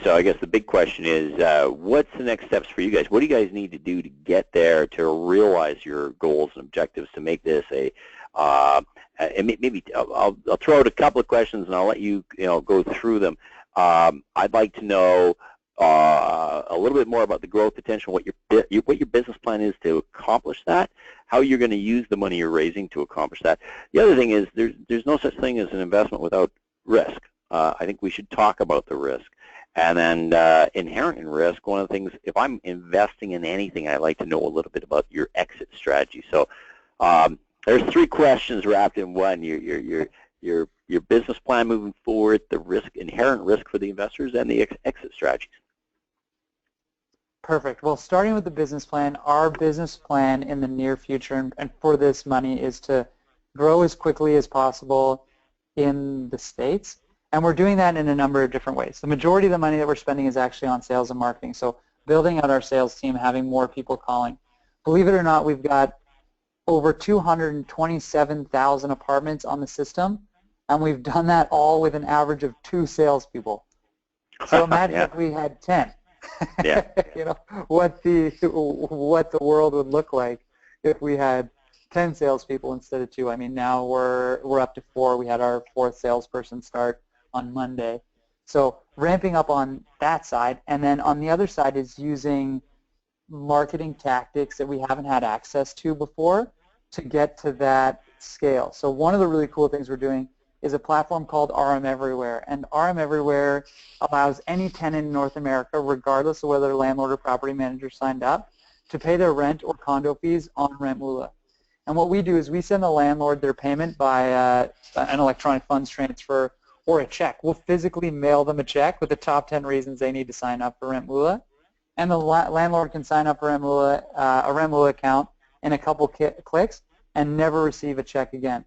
So I guess the big question is, what's the next steps for you guys? What do you guys need to do to get there to realize your goals and objectives to make this and maybe I'll throw out a couple of questions and I'll let you go through them. I'd like to know a little bit more about the growth potential, what your business plan is to accomplish that, how you're going to use the money you're raising to accomplish that. The other thing is there's no such thing as an investment without risk. I think we should talk about the risk. And then inherent in risk, one of the things, if I'm investing in anything, I like to know a little bit about your exit strategy. So there's 3 questions wrapped in one. Your business plan moving forward, the inherent risk for the investors, and the exit strategies. Perfect. Well, starting with the business plan, our business plan in the near future and for this money is to grow as quickly as possible in the States. And we're doing that in a number of different ways. The majority of the money that we're spending is actually on sales and marketing. So building out our sales team, having more people calling. Believe it or not, we've got over 227,000 apartments on the system, and we've done that all with an average of 2 salespeople. So imagine if we had 10. Yeah. What the world would look like if we had 10 salespeople instead of 2. I mean, now we're up to 4. We had our 4th salesperson start on Monday. So ramping up on that side, and then on the other side is using marketing tactics that we haven't had access to before to get to that scale. So one of the really cool things we're doing is a platform called RM Everywhere, and RM Everywhere allows any tenant in North America, regardless of whether they're landlord or property manager signed up, to pay their rent or condo fees on Rentmoola. And what we do is we send the landlord their payment by an electronic funds transfer or a check. We'll physically mail them a check with the top 10 reasons they need to sign up for Rentmoola, and the landlord can sign up for a Rentmoola account in a couple clicks and never receive a check again.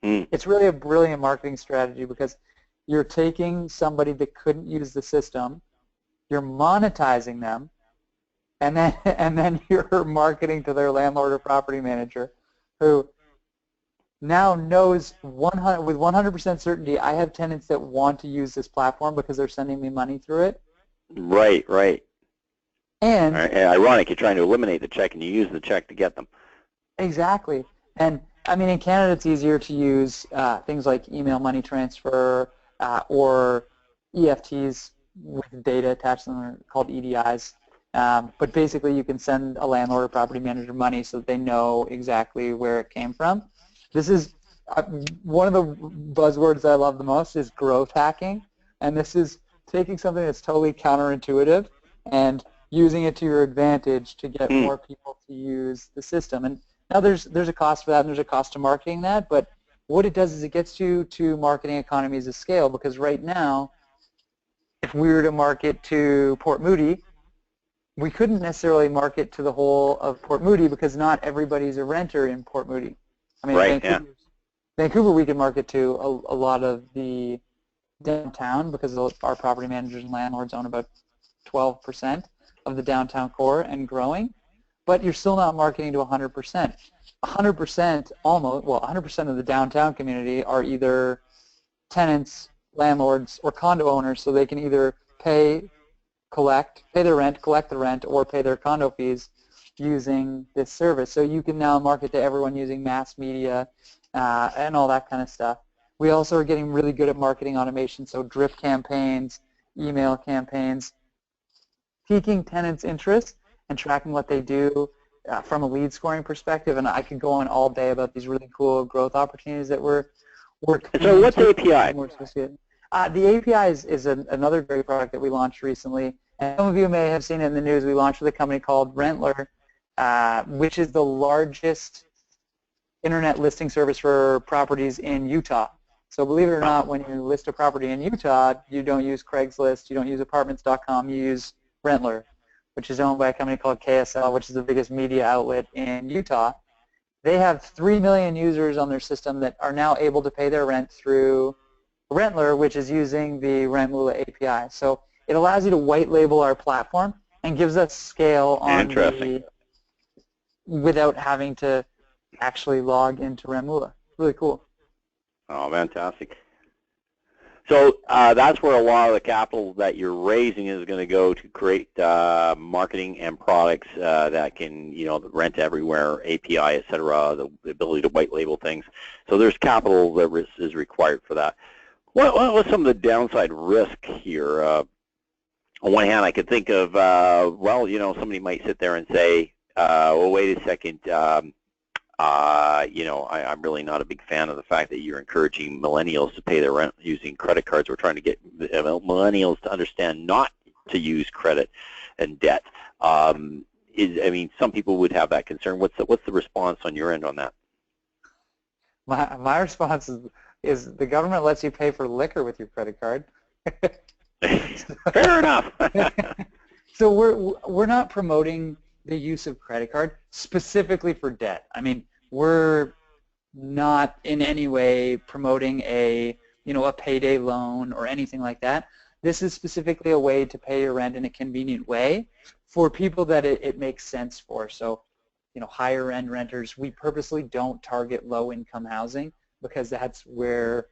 It's really a brilliant marketing strategy because you're taking somebody that couldn't use the system, you're monetizing them, and then you're marketing to their landlord or property manager, who now knows with 100% certainty, I have tenants that want to use this platform because they're sending me money through it. Right. And ironic, you're trying to eliminate the check and you use the check to get them. Exactly. And I mean, in Canada, it's easier to use things like email money transfer or EFTs with data attached to them, called EDIs. But basically, you can send a landlord or property manager money so that they know exactly where it came from. This is one of the buzzwords I love the most is growth hacking, and this is taking something that's totally counterintuitive and using it to your advantage to get more people to use the system. And now there's a cost for that, and there's a cost to marketing that, but what it does is it gets you to marketing economies of scale, because right now, if we were to market to Port Moody, we couldn't necessarily market to the whole of Port Moody because not everybody's a renter in Port Moody. I mean, Vancouver we can market to a lot of the downtown because our property managers and landlords own about 12% of the downtown core and growing, but you're still not marketing to 100%. 100% almost, well, 100% of the downtown community are either tenants, landlords, or condo owners, so they can either pay their rent, collect the rent, or pay their condo fees using this service. So you can now market to everyone using mass media and all that kind of stuff. We also are getting really good at marketing automation, so drip campaigns, email campaigns, piquing tenants' interest and tracking what they do from a lead scoring perspective. And I could go on all day about these really cool growth opportunities that we're So what's the API? The API is another great product that we launched recently. And some of you may have seen it in the news. We launched with a company called Rentler, which is the largest internet listing service for properties in Utah. So believe it or not, when you list a property in Utah, you don't use Craigslist, you don't use apartments.com, you use Rentler, which is owned by a company called KSL, which is the biggest media outlet in Utah. They have 3 million users on their system that are now able to pay their rent through Rentler, which is using the Rentmoola API. So it allows you to white label our platform and gives us scale on without having to actually log into Rentmoola. Really cool. Oh, fantastic. So that's where a lot of the capital that you're raising is going to go to create marketing and products that can, rent everywhere, API, et cetera, the ability to white label things. So there's capital that is required for that. What's some of the downside risk here? On one hand, I could think of, somebody might sit there and say, well, wait a second, I'm really not a big fan of the fact that you're encouraging millennials to pay their rent using credit cards. We're trying to get millennials to understand not to use credit and debt. Some people would have that concern. What's the response on your end on that? My response is the government lets you pay for liquor with your credit card. Fair enough. So we're not promoting the use of credit card specifically for debt. I mean, we're not in any way promoting a payday loan or anything like that. This is specifically a way to pay your rent in a convenient way for people that it makes sense for. So, higher end renters, we purposely don't target low income housing because that's where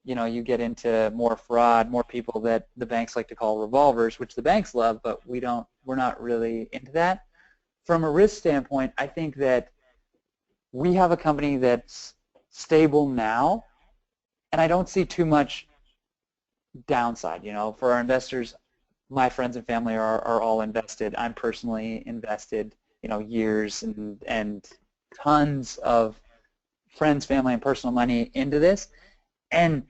you get into more fraud, more people that the banks like to call revolvers, which the banks love, but we're not really into that. From a risk standpoint, I think that we have a company that's stable now, and I don't see too much downside. For our investors, my friends and family are all invested. I'm personally invested, years and tons of friends, family, and personal money into this. And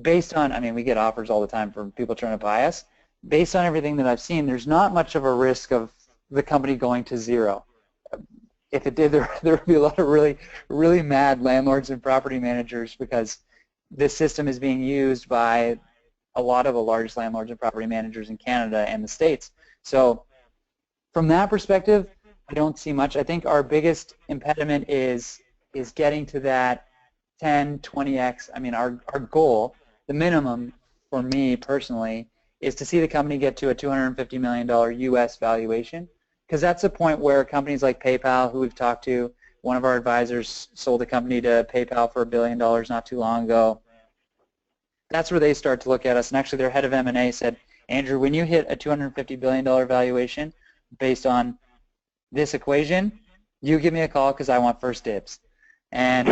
based on, we get offers all the time from people trying to buy us. Based on everything that I've seen, there's not much of a risk of the company going to zero. If it did, there would be a lot of really, really mad landlords and property managers because this system is being used by a lot of the largest landlords and property managers in Canada and the States. So from that perspective, I don't see much. I think our biggest impediment is getting to that 10, 20x. Our goal, the minimum for me personally, is to see the company get to a $250 million US valuation, because that's the point where companies like PayPal, who we've talked to, one of our advisors sold a company to PayPal for $1 billion not too long ago. That's where they start to look at us, and actually their head of M&A said, Andrew, when you hit a $250 billion valuation based on this equation, you give me a call because I want first dibs. And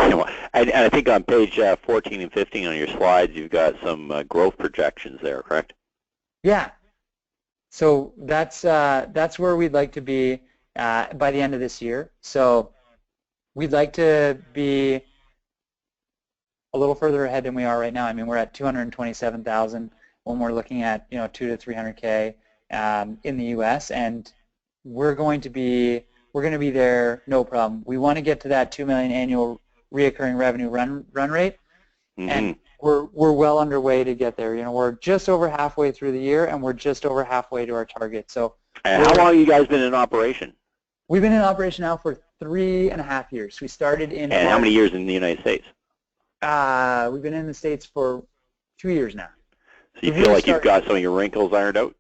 I think on page 14 and 15 on your slides, you've got some growth projections there, correct? Yeah. So that's where we'd like to be by the end of this year. So we'd like to be a little further ahead than we are right now. We're at 227,000 when we're looking at 2 to 300K in the U.S. and we're going to be there, no problem. We want to get to that 2 million annual reoccurring revenue run rate, and we're well underway to get there. We're just over halfway through the year, and we're just over halfway to our target. So, and how long have you guys been in operation? We've been in operation now for 3.5 years. We started in. And how many years in the United States? We've been in the States for 2 years now. So you feel like you've got some of your wrinkles ironed out?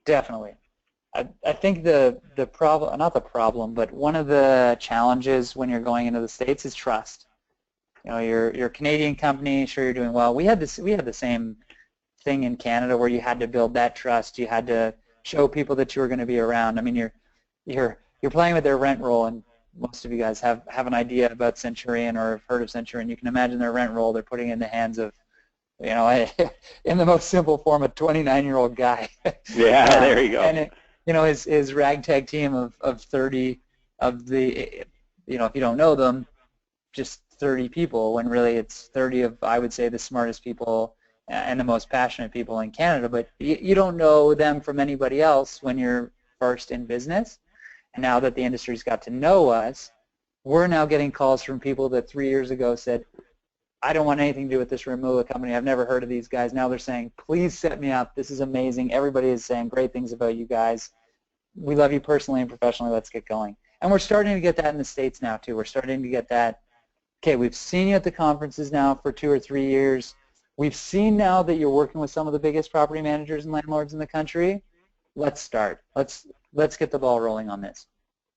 Definitely. I think the problem, not the problem, but one of the challenges when you're going into the States is trust. You're a Canadian company, sure you're doing well. We had the same thing in Canada where you had to build that trust. You had to show people that you were going to be around. You're playing with their rent roll, and most of you guys have an idea about Centurion or have heard of Centurion. You can imagine their rent roll they're putting in the hands of, in the most simple form, a 29-year-old guy. Yeah, there you go. And his ragtag team of 30 of the, if you don't know them, just 30 people, when really it's 30 of, I would say, the smartest people and the most passionate people in Canada. But you don't know them from anybody else when you're first in business. And now that the industry's got to know us, we're now getting calls from people that 3 years ago said, I don't want anything to do with this Rentmoola company. I've never heard of these guys. Now they're saying, please set me up. This is amazing. Everybody is saying great things about you guys. We love you personally and professionally. Let's get going. And we're starting to get that in the States now, too. We're starting to get that. Okay, we've seen you at the conferences now for 2 or 3 years. We've seen now that you're working with some of the biggest property managers and landlords in the country. Let's start. Let's get the ball rolling on this.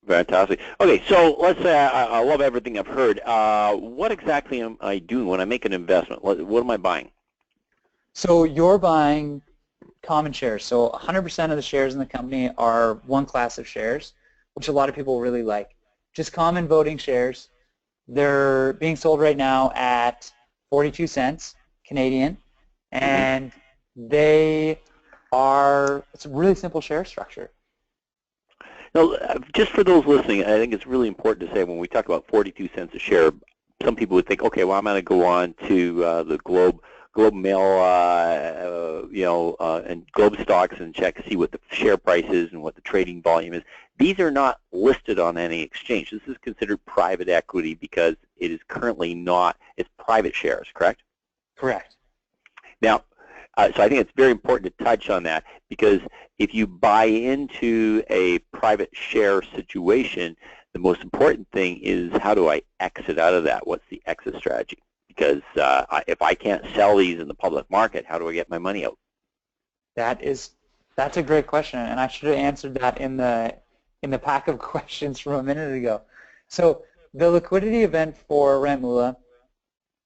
Fantastic. Okay, so let's say I love everything I've heard. What exactly am I doing when I make an investment? What am I buying? So you're buying common shares. So 100% of the shares in the company are one class of shares, which a lot of people really like. Just common voting shares. They're being sold right now at 42 cents Canadian, and they are, it's a really simple share structure. Now, just for those listening, I think it's really important to say when we talk about 42 cents a share, some people would think, okay, well, I'm going to go on to the Globe Mail, and Globe stocks and check to see what the share price is and what the trading volume is. These are not listed on any exchange. This is considered private equity because it is currently not, it's private shares, correct? Correct. Now, so I think it's very important to touch on that because if you buy into a private share situation, the most important thing is how do I exit out of that? What's the exit strategy? Because if I can't sell these in the public market, how do I get my money out? That's a great question, and I should have answered that in the pack of questions from a minute ago. So the liquidity event for Rentmoola,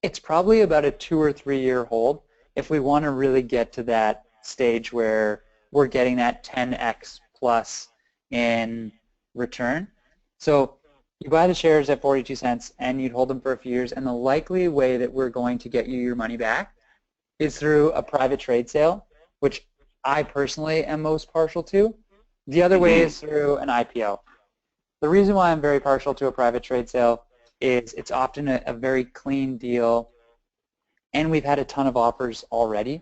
it's probably about a 2 or 3 year hold if we want to really get to that stage where we're getting that 10x plus in return. So you buy the shares at 42 cents and you'd hold them for a few years, and the likely way that we're going to get you your money back is through a private trade sale, which I personally am most partial to. The other way is through an IPO. The reason why I'm very partial to a private trade sale is it's often a very clean deal, and we've had a ton of offers already.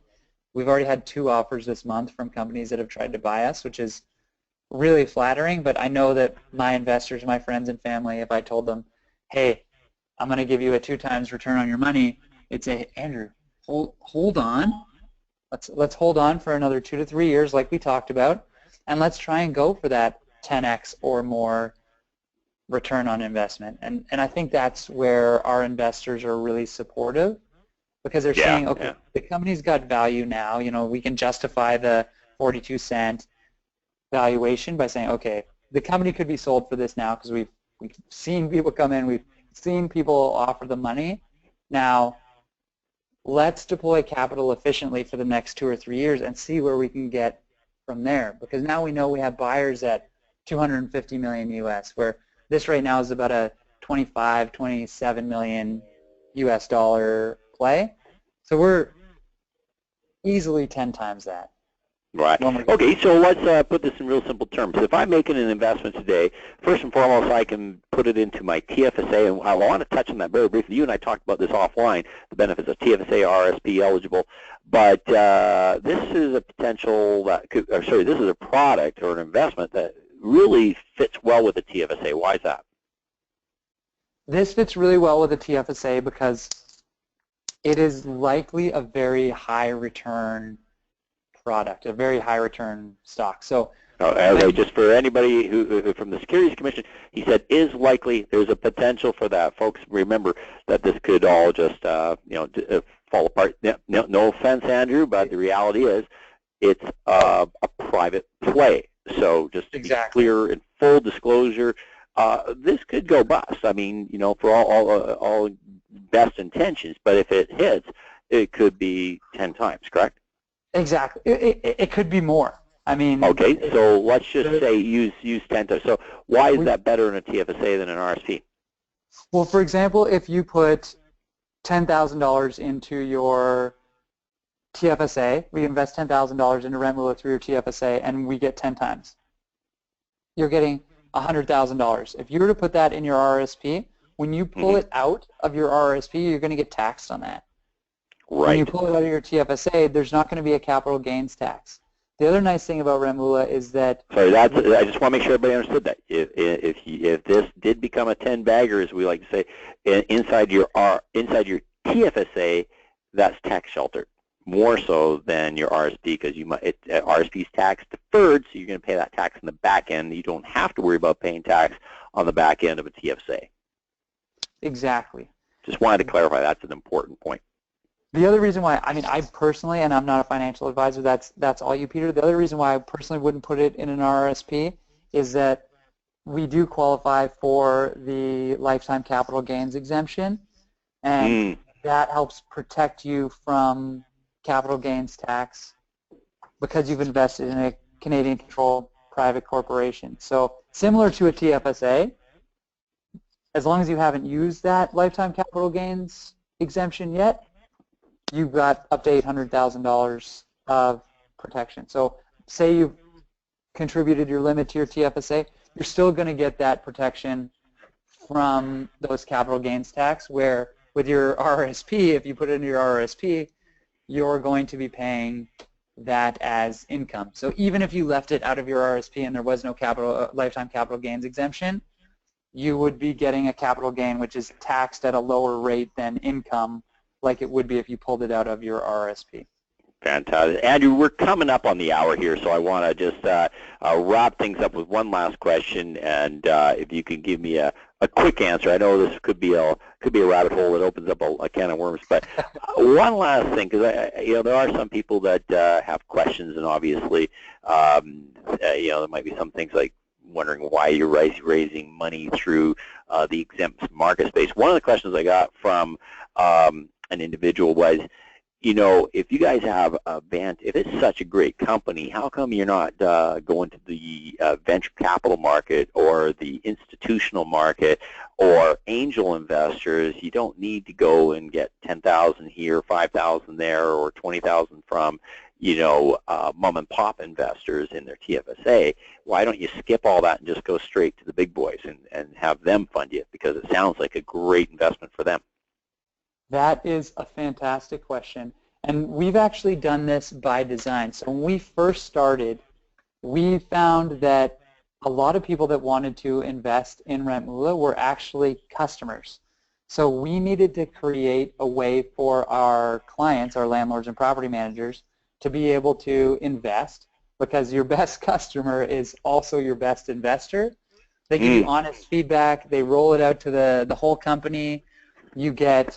We've already had 2 offers this month from companies that have tried to buy us, which is really flattering, but I know that my investors, my friends and family, if I told them, hey, I'm going to give you a 2 times return on your money, they'd say, Andrew, hold on. Let's hold on for another 2 to 3 years like we talked about, and let's try and go for that 10x or more return on investment. And I think that's where our investors are really supportive, because they're saying, okay, the company's got value now. You know, we can justify the 42 cent valuation by saying, okay, the company could be sold for this now because we've seen people come in, we've seen people offer the money. Now, let's deploy capital efficiently for the next 2 or 3 years and see where we can get from there. Because now we know we have buyers at 250 million US, where this right now is about a 25, 27 million US dollar play. So we're easily 10 times that. Right. Okay, so let's put this in real simple terms. If I'm making an investment today, first and foremost, I can put it into my TFSA, and I want to touch on that very briefly. You and I talked about this offline, the benefits of TFSA, RSP eligible, but this is a potential, this is a product or an investment that really fits well with the TFSA. Why is that? This fits really well with the TFSA because it is likely a very high return product, a very high return stock. So, okay, just for anybody who from the Securities Commission, he said is likely. There's a potential for that. Folks, remember that this could all just fall apart. No offense, Andrew, but the reality is it's a private play. So just to be clear and full disclosure, this could go bust. I mean, for all best intentions, but if it hits, it could be 10 times, correct? Exactly. It could be more. I mean. Okay, so let's just say use 10 times. So why is that better in a TFSA than an RSP? Well, for example, if you put $10,000 into your TFSA, we invest $10,000 into Rentmoola through your TFSA, and we get 10 times. You're getting $100,000. If you were to put that in your RSP, when you pull it out of your RSP, you're going to get taxed on that. Right. When you pull it out of your TFSA, there's not going to be a capital gains tax. The other nice thing about Rentmoola is that. Sorry, I just want to make sure everybody understood that. If this did become a 10-bagger, as we like to say, inside your TFSA, that's tax sheltered, more so than your RSP, because RSP is tax deferred, so you're going to pay that tax in the back end. You don't have to worry about paying tax on the back end of a TFSA. Exactly. Just wanted to clarify, that's an important point. The other reason why, I mean, I personally, and I'm not a financial advisor, that's all you, Peter. The other reason why I personally wouldn't put it in an RSP is that we do qualify for the lifetime capital gains exemption, and that helps protect you from capital gains tax because you've invested in a Canadian-controlled private corporation. So similar to a TFSA, as long as you haven't used that lifetime capital gains exemption yet, you've got up to $800,000 of protection. So say you've contributed your limit to your TFSA, you're still going to get that protection from those capital gains tax, where with your RRSP, if you put it into your RRSP, you're going to be paying that as income. So even if you left it out of your RRSP and there was no lifetime capital gains exemption, you would be getting a capital gain which is taxed at a lower rate than income, like it would be if you pulled it out of your RRSP. Fantastic. Andrew, we're coming up on the hour here, so I want to just wrap things up with one last question, and if you can give me a quick answer. I know this could be a rabbit hole that opens up a can of worms, but one last thing, because there are some people that have questions, and obviously, there might be some things like wondering why you're raising money through the exempt market space. One of the questions I got from an individual was, if you guys have if it's such a great company, how come you're not going to the venture capital market or the institutional market or angel investors? You don't need to go and get 10,000 here, 5,000 there, or 20,000 from, mom and pop investors in their TFSA. Why don't you skip all that and just go straight to the big boys and have them fund you? Because it sounds like a great investment for them. That is a fantastic question, and we've actually done this by design. So when we first started, we found that a lot of people that wanted to invest in Rentmoola were actually customers. So we needed to create a way for our clients, our landlords and property managers, to be able to invest, because your best customer is also your best investor. They give you honest feedback. They roll it out to the whole company. You get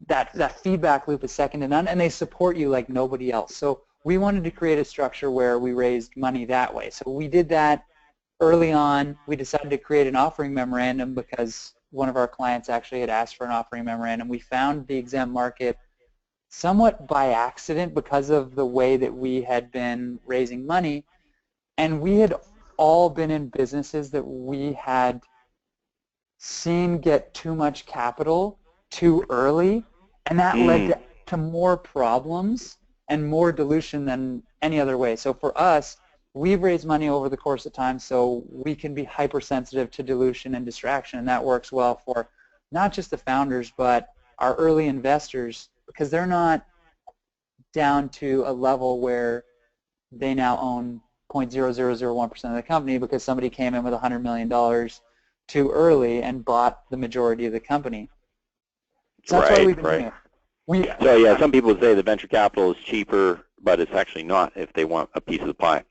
that feedback loop is second to none, and they support you like nobody else. So we wanted to create a structure where we raised money that way. So we did that early on. We decided to create an offering memorandum because one of our clients actually had asked for an offering memorandum. We found the exempt market somewhat by accident because of the way that we had been raising money, and we had all been in businesses that we had seen get too much capital too early, and that led to more problems and more dilution than any other way. So for us, we've raised money over the course of time so we can be hypersensitive to dilution and distraction, and that works well for not just the founders but our early investors, because they're not down to a level where they now own 0.0001% of the company because somebody came in with $100 million too early and bought the majority of the company. So that's why we've been doing it. So yeah, some people would say the venture capital is cheaper, but it's actually not if they want a piece of the pie.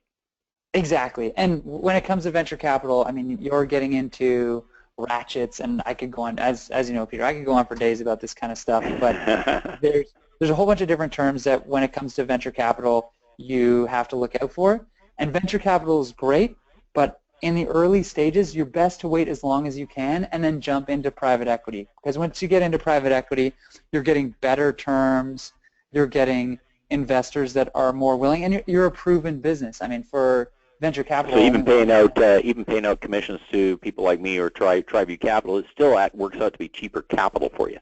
Exactly. And when it comes to venture capital, I mean, you're getting into ratchets, and I could go on, as you know, Peter, I could go on for days about this kind of stuff, but there's a whole bunch of different terms that when it comes to venture capital you have to look out for. And venture capital is great, but in the early stages, you're best to wait as long as you can and then jump into private equity. Because once you get into private equity, you're getting better terms, you're getting investors that are more willing, and you're a proven business. I mean, for venture capital. So even paying out commissions to people like me or Triview Capital, it still works out to be cheaper capital for you.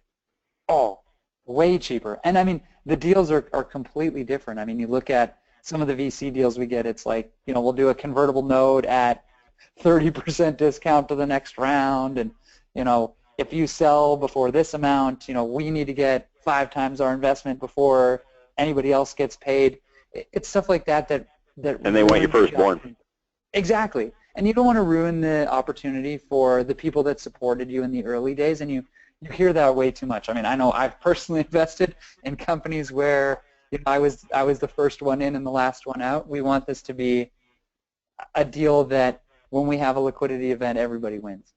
Oh, way cheaper. And I mean, the deals are completely different. I mean, you look at some of the VC deals we get, it's like, we'll do a convertible note at 30% discount to the next round, and if you sell before this amount, we need to get 5 times our investment before anybody else gets paid. It's stuff like that. And they want your firstborn. Exactly. And you don't want to ruin the opportunity for the people that supported you in the early days, and you you hear that way too much. I mean, I know I've personally invested in companies where I was the first one in and the last one out. We want this to be a deal that when we have a liquidity event, everybody wins.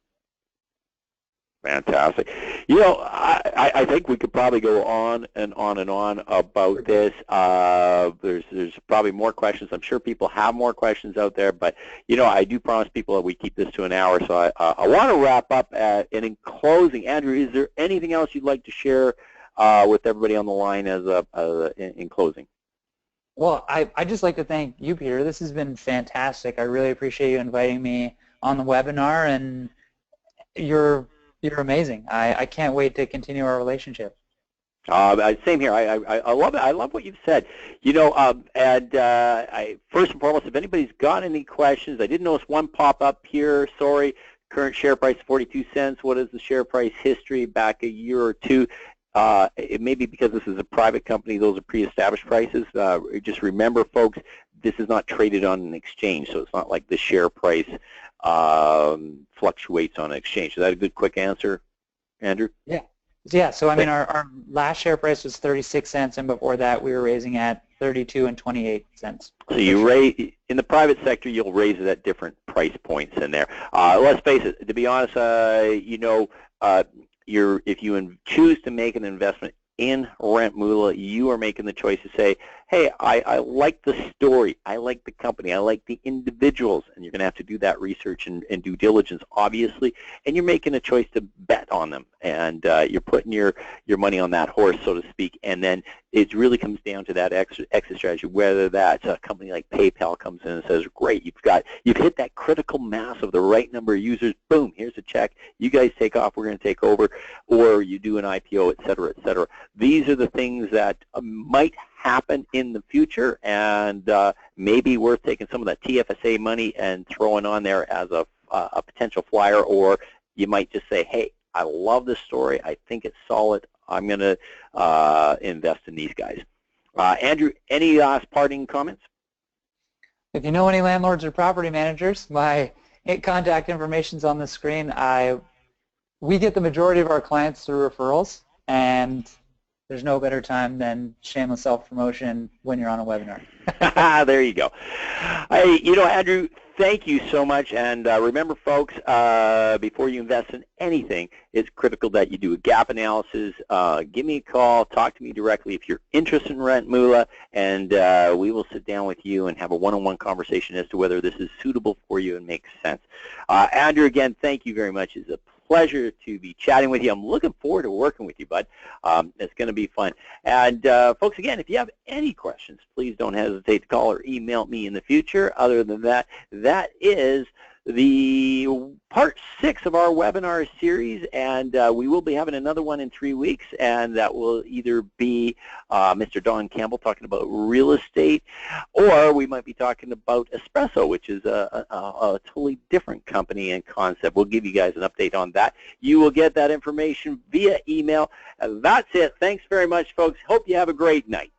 Fantastic. I think we could probably go on and on and on about this. There's probably more questions. I'm sure people have more questions out there, but I do promise people that we keep this to an hour. So I want to wrap up. And in closing, Andrew, is there anything else you'd like to share with everybody on the line in closing? Well, I'd just like to thank you, Peter. This has been fantastic. I really appreciate you inviting me on the webinar, and you're amazing. I can't wait to continue our relationship. Same here. I love it. I love what you've said. First and foremost, if anybody's got any questions, I did notice one pop up here. Sorry, current share price 42 cents. What is the share price history back a year or two? It may be because this is a private company. Those are pre-established prices. Just remember, folks, this is not traded on an exchange, so it's not like the share price fluctuates on an exchange. Is that a good quick answer, Andrew? Yeah. So I mean, our last share price was 36 cents, and before that, we were raising at 32 and 28 cents. So you raise in the private sector, you'll raise it at different price points in there. Let's face it. To be honest, if you choose to make an investment in Rentmoola, you are making the choice to say, hey, I like the story, I like the company, I like the individuals, and you're going to have to do that research and due diligence, obviously, and you're making a choice to bet on them, and you're putting your money on that horse, so to speak, and then it really comes down to that exit strategy, whether that's a company like PayPal comes in and says, great, you've hit that critical mass of the right number of users, boom, here's a check, you guys take off, we're going to take over, or you do an IPO, et cetera, et cetera. These are the things that might happen in the future, and maybe worth taking some of that TFSA money and throwing on there as a potential flyer, or you might just say, hey, I love this story, I think it's solid, I'm going to invest in these guys. Andrew, any last parting comments? If you know any landlords or property managers, my contact information is on the screen. We get the majority of our clients through referrals, and there's no better time than shameless self-promotion when you're on a webinar. There you go. Hey, Andrew, thank you so much. And remember, folks, before you invest in anything, it's critical that you do a gap analysis. Give me a call. Talk to me directly if you're interested in Rentmoola, and we will sit down with you and have a one-on-one conversation as to whether this is suitable for you and makes sense. Andrew, again, thank you very much. It's a pleasure to be chatting with you. I'm looking forward to working with you, bud. It's going to be fun. And folks, again, if you have any questions, please don't hesitate to call or email me in the future. Other than that, that is the part 6 of our webinar series, and we will be having another one in 3 weeks, and that will either be Mr. Don Campbell talking about real estate, or we might be talking about Espresso, which is a totally different company and concept. We'll give you guys an update on that. You will get that information via email. That's it. Thanks very much, folks. Hope you have a great night.